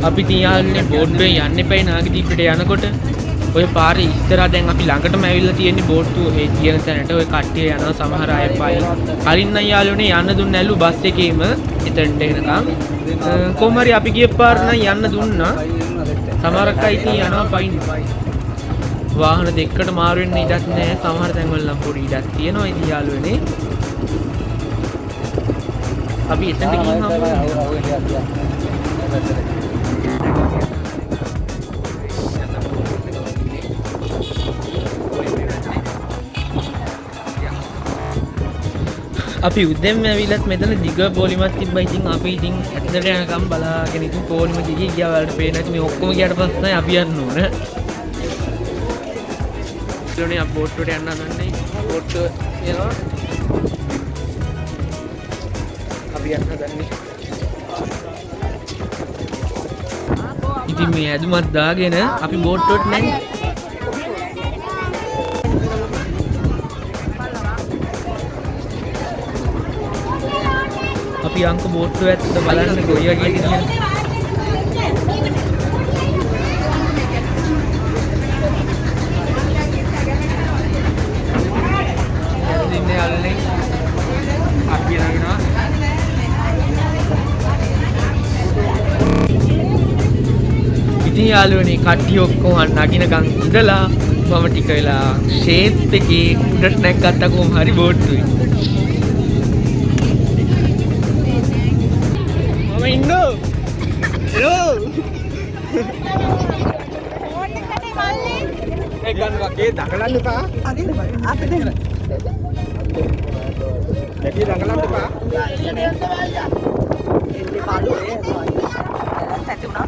අපි තින් යාළුවනේ බෝට්ටුවෙන් යන්න එපයි නාගදීපට යනකොට. ඔය පාරේ ඉස්සරහා දැන් අපි ළඟටම ඇවිල්ලා තියෙන්නේ බෝට්ටුව ඒ කියන තැනට. ඔය කට්ටිය යනවා සමහර අය පයි. කලින් නම් යාළුවනේ යන්න දුන්නේ නැලු බස් එකේම එතනට එනකම්. කොහොම හරි අපි ගිය පාර නම් යන්න දුන්නා. සමහරක් අය ඉතින් යනවා පයින්. වාහන දෙකකට මාරු වෙන්න ඉඩක් නැහැ. සමහර තැන්වල නම් පොඩි ඉඩක් තියෙනවා ඉතින් යාළුවනේ. අපි එතනට ගිහින් අපි උදෙන්ම ඇවිල්ලත් මෙතන දිග පොලිමක් තිබ්බා. ඉතින් අපි ඉතින් ඇත්තට යනකම් බලාගෙන ඉතින් පොලිම දිගේ ගියා. වලට පේන ඇති මේ ඔක්කොම ගියාට පස්සේ අපි යන්න ඕන. ඊළඟට අපි බෝට්ටුවට යන්න හදන්නේ. බෝට්ටුව එනවා. අපි යන්න හදන්නේ. ඉතින් මේ ඇදුමක් දාගෙන අපි බෝට්ටුවට නැන්නේ. අපි අංක බෝට්ටුව ඇත්ත බලන්න කොයි වගේද කියලා. ඉන්නේ අල්ලේ අපි යනවා. ඉතින් යාළුවනේ කට්ටිය ඔක්කොම නගිනකන් ඉඳලා මම ටික වෙලා ෂේප් එකේ උඩට නැග්ගත්ත කොහොම හරි බෝට්ටුවේ. මම ඉන්නෝ. හලෝ. ගන්නවා කේ දඟලන්න එපා. අදින්න බෑ. අපිට දෙන්න. වැඩි දඟලන්න එපා. එන්නේ පාළුවේ ඇති වුණා.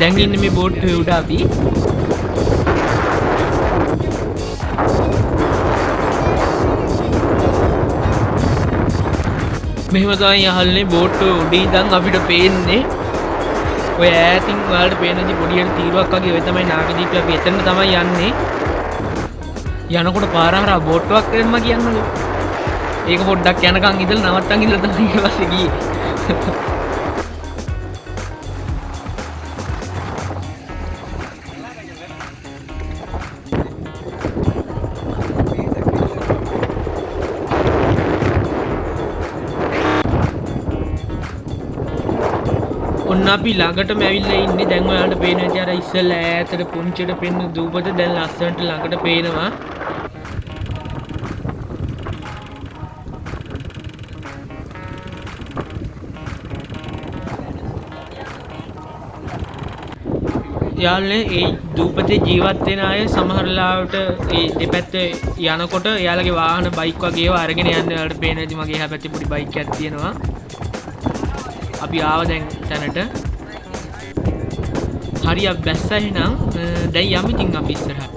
දැන් ඉන්නේ මේ බෝට් එක උඩ අපි. මෙහෙම තමයි යහල්නේ බෝට් එක උඩ ඉඳන් අපිට පේන්නේ. ඔය ඈතින් ඔයාලට පේනදි පොඩියට තීරුවක් වගේ ඔය තමයි නාගදීපේ අපි එතන තමයි යන්නේ. යනකොට පාර හරහා බෝට් එකක් එන්න කියන්නලු. ඒක පොඩ්ඩක් යනකම් ඉඳලා නවත්තන් ඉඳලා තමයි ඊට පස්සේ ගියේ. ඔන්න අපි ළඟටම ඇවිල්ලා ඉන්නේ. දැන් ඔයාලට පේන ඇති අර ඉස්සෙල්ලා ඈතට පුංචිට පෙන්න දූපත දැන් ලස්සනට ළඟට පේනවා. යාළුවනේ ඒ දූපතේ ජීවත් වෙන අය සමහර ලාවට ඒ දෙපැත්තේ යනකොට එයාලගේ වාහන බයික් වගේ ඒවා අරගෙන යන්න ඔයාලට පේන ඇති. මගේ එහා පැත්තේ පොඩි බයික් එකක් තියෙනවා. අපි ආව දැන් තැනට. හරියක් බැස්සා එහෙනම් දැන් යමු ඉතින් අපි ඉස්සරහට.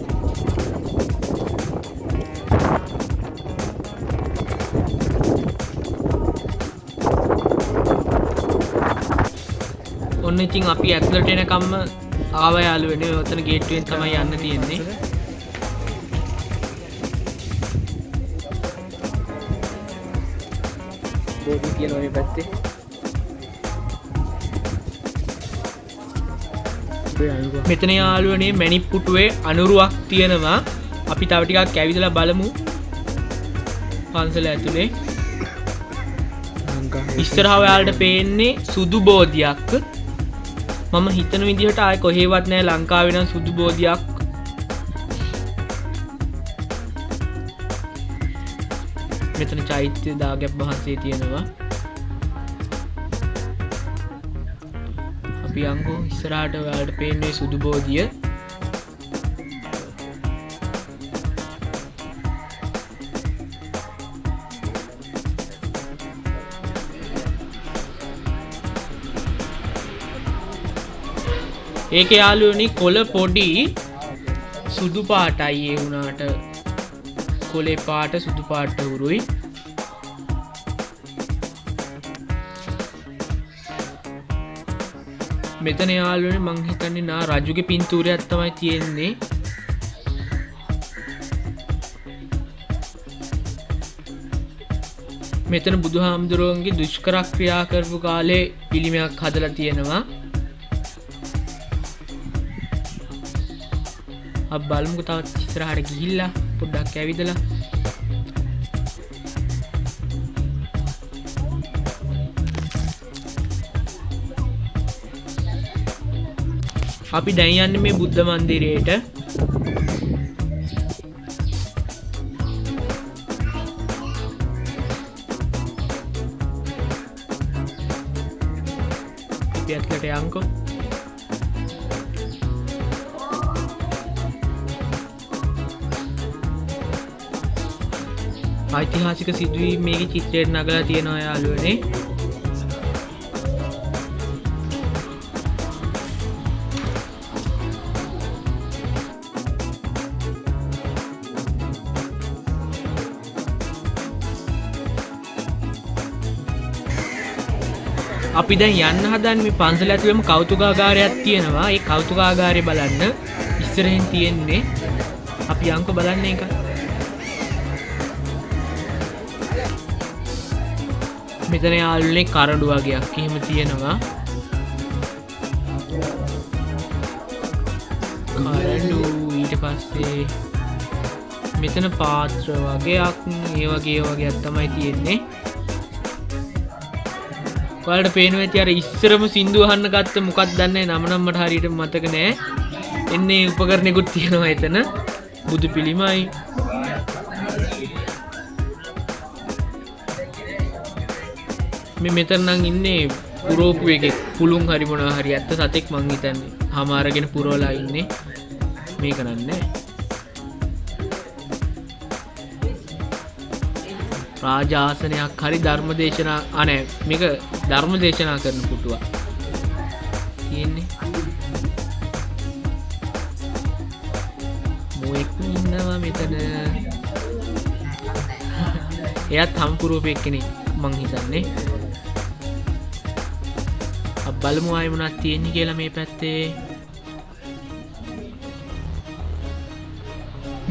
ඔන්න ඉතින් අපි ඇතුළට එනකම්ම ආව යාළුවනේ. ඔතන ගේට්ටුවෙන් තමයි යන්න තියෙන්නේ. බෝඩ් කියනවා මේ පැත්තේ. මෙතන යාළුවනේ මැණික් පුටුවේ අනුරුවක් තියෙනවා. අපි තව ටිකක් ඇවිදලා බලමු පන්සල ඇතුලේ. ඉස්සරහා ඔයාලට පේන්නේ සුදු බෝධියක්. මම හිතන විදිහට ආයේ කොහෙවත් නැහැ ලංකාවේ නම් සුදු බෝධියක්. මෙතන චෛත්‍ය දාගැබ් වහන්සේ තියෙනවා. අපි යංගෝ ඉස්සරහට ඔයාලට පේන්නේ සුදු බෝධිය. ඒක යාළුවනි කොළ පොඩි සුදු පාටයි. ඒ වුණාට කොළේ පාට සුදු පාට උරුයි. මෙතන යාළුවනේ මං හිතන්නේ නා රජුගේ පින්තූරයක් තමයි තියෙන්නේ. මෙතන බුදුහාමුදුරුවන්ගේ දුෂ්කර ක්‍රියා කරපු කාලේ පිළිමයක් හදලා තියෙනවා. අපි බලමුකෝ තවත් ඉස්සරහට ගිහිල්ලා පොඩ්ඩක් ඇවිදලා. අපි දැන් යන්නේ මේ බුද්ධ මන්දිරයට. අපි ඇතුළට යන්කෝ. ඓතිහාසික සිදුවීම් මේකේ චිත්‍රයට නගලා තියෙනවා යාළුවනේ. අපි දැන් යන්න හදන්නේ මේ පන්සල ඇතුළේම කෞතුකාගාරයක් තියෙනවා. ඒ කෞතුකාගාරය බලන්න ඉස්සරහින් තියෙන්නේ. අපි යන්කෝ බලන්න ඒක. මෙතන යාළුවනේ කරඬු වගේක් එහෙම තියෙනවා. කරඬු ඊට පස්සේ මෙතන පාත්‍ර වගේක් ඒ වගේක් තමයි තියෙන්නේ. ඔයාලට පේනවා ඇති අර ඉස්සරම සින්දු අහන්න ගත්ත මොකක්ද දන්නේ නම නම් මට හරියට මතක නෑ. එන්නේ උපකරණෙකුත් තියෙනවා එතන. බුදු පිළිමයි. මේ මෙතන නම් ඉන්නේ පුරෝපු එකෙක්. පුළුන් හරි මොනවා හරි ඇත්ත සතෙක් මං හිතන්නේ. හාම අරගෙන පුරවලා ඉන්නේ. මේ කරන්නේ රාජාසනයක් හරි ධර්මදේශනා අනේ මේක ධර්මදේශනා කරන පුටුවක් තියෙන්නේ. මොෙක් ඉන්නවා මෙතන. එයාත් හම්පුරූපෙක් කෙනෙක් මං හිතන්නේ. බලමු ආයෙ මොනවද තියෙන්නේ කියලා මේ පැත්තේ.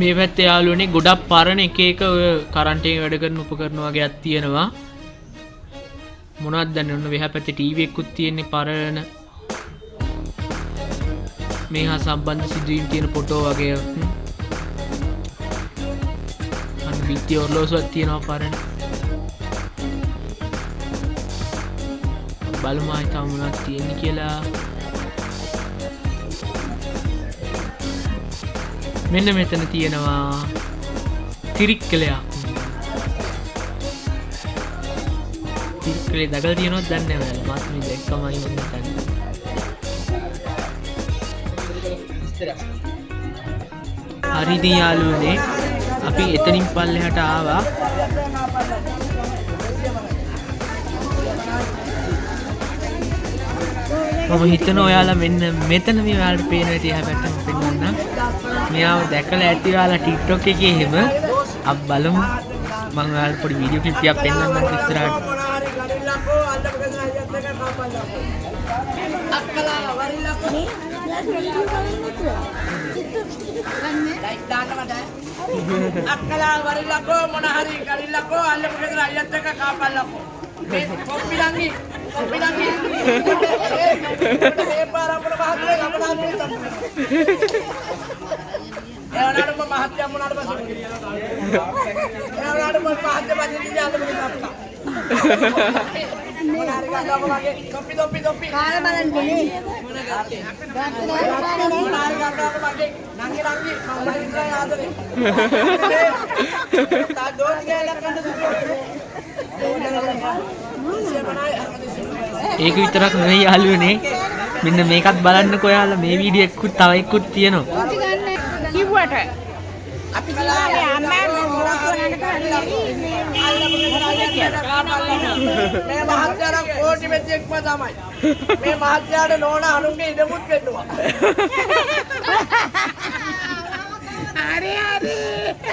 මේ පැත්තේ යාළුවනේ ගොඩක් පරණ එක එක ඔය කරන්ට් එකේ වැඩ කරන උපකරණ වගේක් තියෙනවා. මොනවද දන්නේ? ඔන්න මෙහා පැත්තේ ටීවී එකකුත් තියෙන්නේ පරණ. මේ හා සම්බන්ධ සිදුවීම් තියෙන ෆොටෝ වගේ. අන්න පිටි ඔරලෝසුවක් තියෙනවා පරණ. බලමු ආයෙ තව මොනවද තියෙන්නේ කියලා. මෙන්න මෙතන තියෙනවා තිරික්කලයක්. තිරික්කලේ දගල තියෙනවද දන්නේ නැහැ. මාත් මේ දැක්කමයි මම හිතන්නේ. හරි ඉතින් යාළුවනේ අපි එතනින් පල්ලෙහාට ආවා. මම හිතන ඔයාලා මෙන්න මෙතන මේ ඔයාලට පේන විදිහ හැබැයි මම පෙන්නන්නම්. මෙයාව දැකලා ඇති ඔයාලා TikTok එකේ එහෙම අප් බලමු. මම ඔයාලට පොඩි වීඩියෝ ක්ලිප් එකක් පෙන්නන්නම් ඉස්සරහට. අක්කලා වරිලකෝ මොන හරි කරිලකෝ අල්ලපු ගෙදර අයියත් එක්ක කාපල්ලකෝ. මේ කොප්පිලංගි මේ පාර අපේ මහත්මයා අපදාන්නේ තමයි. එවනාට මහත්මයා මොනවාට පස්සේ එවනාට මහත්මයා බදින්න යන්න බෑ අප්පා. මොන හරි ගන්නකො වගේ කොප්පි කාල බලන්නේ මොන ගත්තේ මොන හරි ගන්නකො වගේ නංගි මම විතරයි ආදරේ. තා දෝස් ගෑලක් ගන්න ඒක විතරක් නෙවෙයි යාළුවනේ. මෙන්න මේකත් බලන්නකෝ යාළුවා. මේ වීඩියෝ එකකුත් තව එකකුත් තියෙනවා. කිව්වට අපි කියන්නේ අම්මා මේ මහත්යාට කෝටි මෙතෙක්ම තමයි. මේ මහත්යාට නෝන අනුන්ගේ ඉඩමුත් වෙන්නවා. හරි හරි.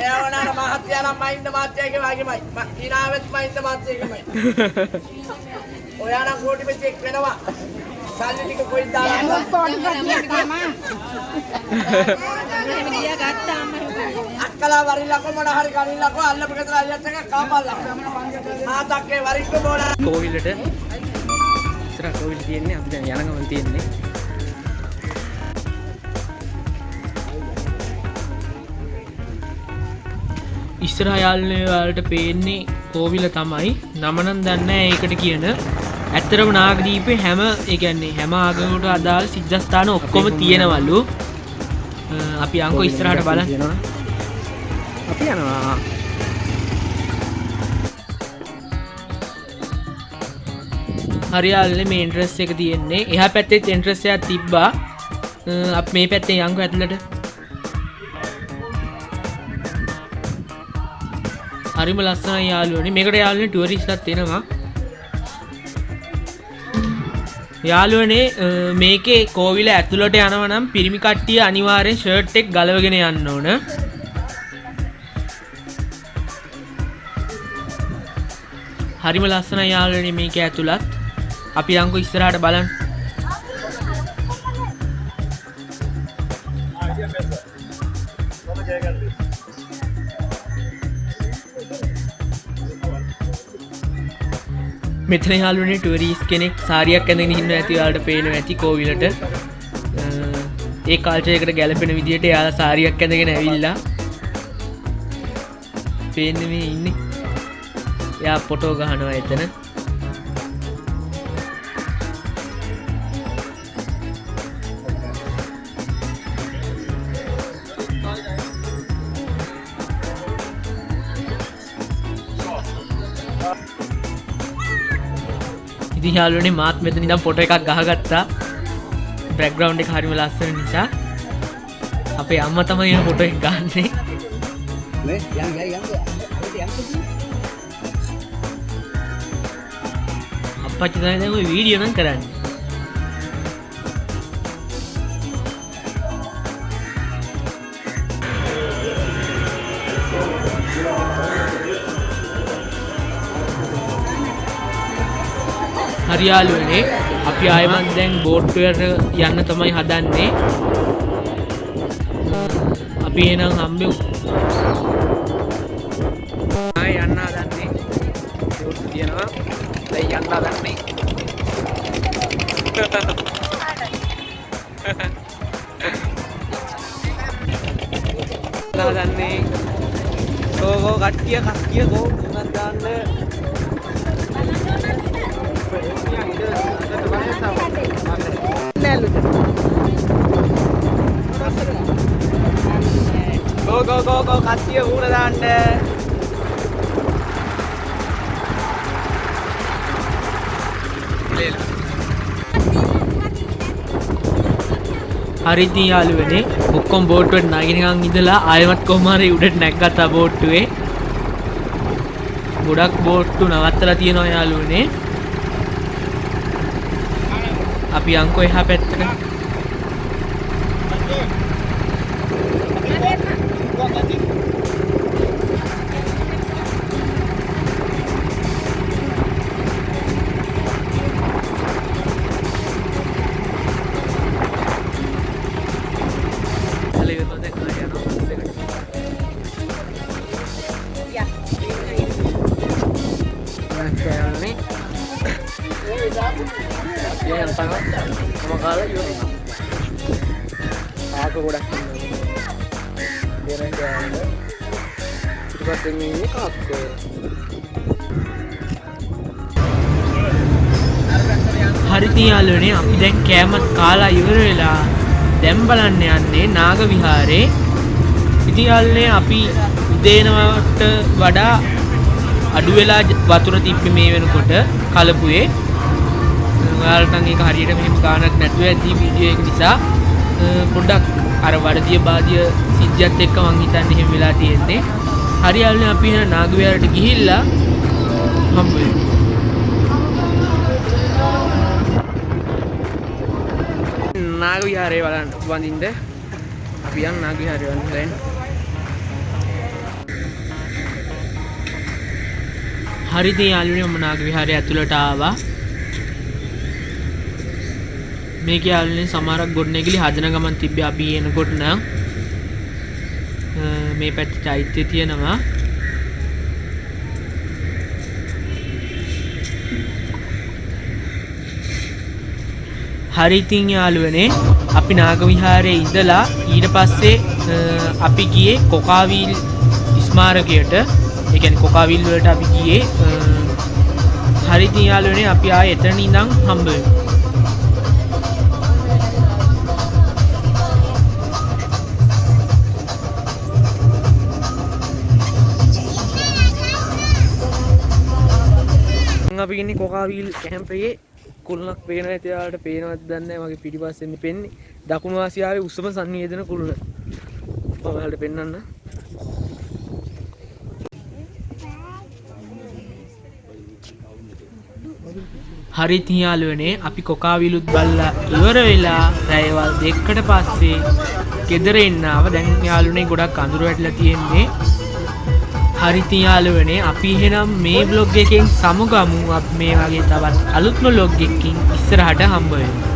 ඒ වුණාට මහත්යාට මයින්ද මහත්යාගේ වගේමයි. ඊනාවෙත් මයින්ද මහත්යාගේමයි. ඔයාලා කෝටි මෙතෙක් වෙනවා. සල්ලි ටික කොයි දාලා කෝටි මෙතෙක් තමයි. අක්කලා වරිලකෝ මොන හරි කරිලකෝ අල්ලපු ගෙදර අයියත් එක්ක කාපල්ලා. ආතක්කේ වරික්ක බෝල. කෝවිලට ඉස්සරහ කෝවිල තියෙන්නේ. අපි දැන් යන ගමන් තියෙන්නේ. ඉස්සරහ යාළුවනේ වලට පේන්නේ කෝවිල තමයි. නම නම් දන්නේ නැහැ ඒකට කියන. ඇත්තටම නාගදීපේ හැම ඒ කියන්නේ හැම ආගමකට අදාළ සිද්ධාස්ථාන ඔක්කොම තියෙනවලු. අපි අංකෝ ඉස්සරහට බලන්න. අපි යනවා. හරියාල්නේ මේ එන්ට්‍රන්ස් එක තියෙන්නේ. එහා පැත්තේ එන්ට්‍රන්ස් එකක් තිබ්බා. අපි මේ පැත්තේ යංකෝ ඇතුළට. හරිම ලස්සනයි යාළුවනේ. මේකට යාළුවනේ ටුවරිස්ට්ලාත් එනවා. යාළුවනේ මේකේ කෝවිල ඇතුළට යනවා නම් පිරිමි කට්ටිය අනිවාර්යෙන් ෂර්ට් එක ගලවගෙන යන්න ඕන. හරිම ලස්සනයි යාළුවනේ මේක ඇතුළත්. අපි යන්කෝ ඉස්සරහට බලන්න. මෙතන යාළුවනේ ටුවරිස්ට් කෙනෙක් සාරියක් ඇඳගෙන ඉන්නවා ඇති. ඔයාලට පේනවා ඇති කෝවිලට. ඒ කල්චර් එකට ගැලපෙන විදිහට එයාලා සාරියක් ඇඳගෙන ඇවිල්ලා පේන්නේ මේ ඉන්නේ. එයා ෆොටෝ ගහනවා එතන. ඉතින් යාළුවනේ මාත් මෙතන ඉඳන් ෆොටෝ එකක් ගහගත්තා. බෑග්ග්‍රවුන්ඩ් එක හරිම ලස්සන නිසා. අපේ අම්මා තමයි මේ ෆොටෝ එක ගන්නේ. නේ යන් අප්පච්චි තමයි දැන් ওই වීඩියෝ නම් කරන්නේ. හරියාළුවනේ අපි ආයෙමත් දැන් බෝට්ටුවට යන්න තමයි හදන්නේ. අපි එහෙනම් හම්බෙමු. ආයෙ යන්න හදන්නේ. බෝට්ටු තියනවා. දැන් යන්න හදන්නේ. හදන්නේ. කෝ කට්ටිය කෝ මොනවද දාන්න. Go කට්ටිය ඌර දාන්න. හරි ඉතින් යාළුවනේ ඔක්කොම බෝට්ටුවට නගිනකන් ඉඳලා ආයෙමත් කොහොම හරි උඩට නැග්ගත්තා බෝට්ටුවේ. ගොඩක් බෝට්ටු නවත්තලා තියෙනවා යාළුවනේ. අපි අංකෝ එහා පැත්තට aku udah biarin aja kita ini kaku hari ini යාළුවනේ අපි දැන් කෑමත් කාලා ඉවර වෙලා දැන් බලන්න යන්නේ නාග විහාරේ. ඉතින් යාළුවනේ අපි උදේනවට වඩා අඩු වෙලා වතුර තිබ්බේ මේ වෙනකොට කලපුවේ. ඔයාලට නම් ඒක හරියට මෙහෙම ගානක් නැතුව ඇති වීඩියෝ එක නිසා පොඩ්ඩක් අර වඩදිය බාදිය සිද්ධියත් එක්ක මං හිතන්නේ එහෙම වෙලා තියෙන්නේ. හරි යාළුවනේ අපි එහෙනම් නාග විහාරයට ගිහිල්ලා හම්බ වෙමු. නාග විහාරේ බලන්න වඳින්න අපි යන් නාග විහාරේ වඳින්න. හරි ඉතින් යාළුවනේ මම නාග විහාරේ ඇතුළට ආවා. මේක යාළුවනේ සමහරක් ගොඩනැගිලි හදන ගමන් තිබ්බේ අපි එනකොට නම් මේ පැත්තේ චෛත්‍ය තියෙනවා. හරි ඉතින් යාළුවනේ අපි නාග විහාරයේ ඉඳලා ඊට පස්සේ අපි ගියේ කොකාවිල් ස්මාරකයට. ඒ කියන්නේ කොකාවිල් වලට අපි ගියේ. හරි ඉතින් යාළුවනේ අපි ආයේ එතන ඉඳන් හම්බ වෙමු. අපි ඉන්නේ කොකාවිල් කැම්පේ. කුළුණක් පේනවා ඇති ඔයාලට පේනවද දන්නේ නැහැ. මගේ පිටිපස්සෙන් පෙන්නේ දකුණු ආසියාවේ උසම සංනිවේදන කුළුණ. ඔයාලට පෙන්වන්න. හරි ඉතින් යාළුවනේ අපි කොකාවිලුත් බලලා ඉවර වෙලා රැයවල් දෙකකට පස්සේ ගෙදර එන්න ආව. දැන් යාළුවනේ ගොඩක් අඳුර වැටලා තියෙන්නේ. හරි ඉතින් යාළුවනේ අපි එහෙනම් මේ vlog එකෙන් සමුගමු. අපි මේ වගේ තවත් අලුත්ම vlog එකකින් ඉස්සරහට හම්බ වෙමු.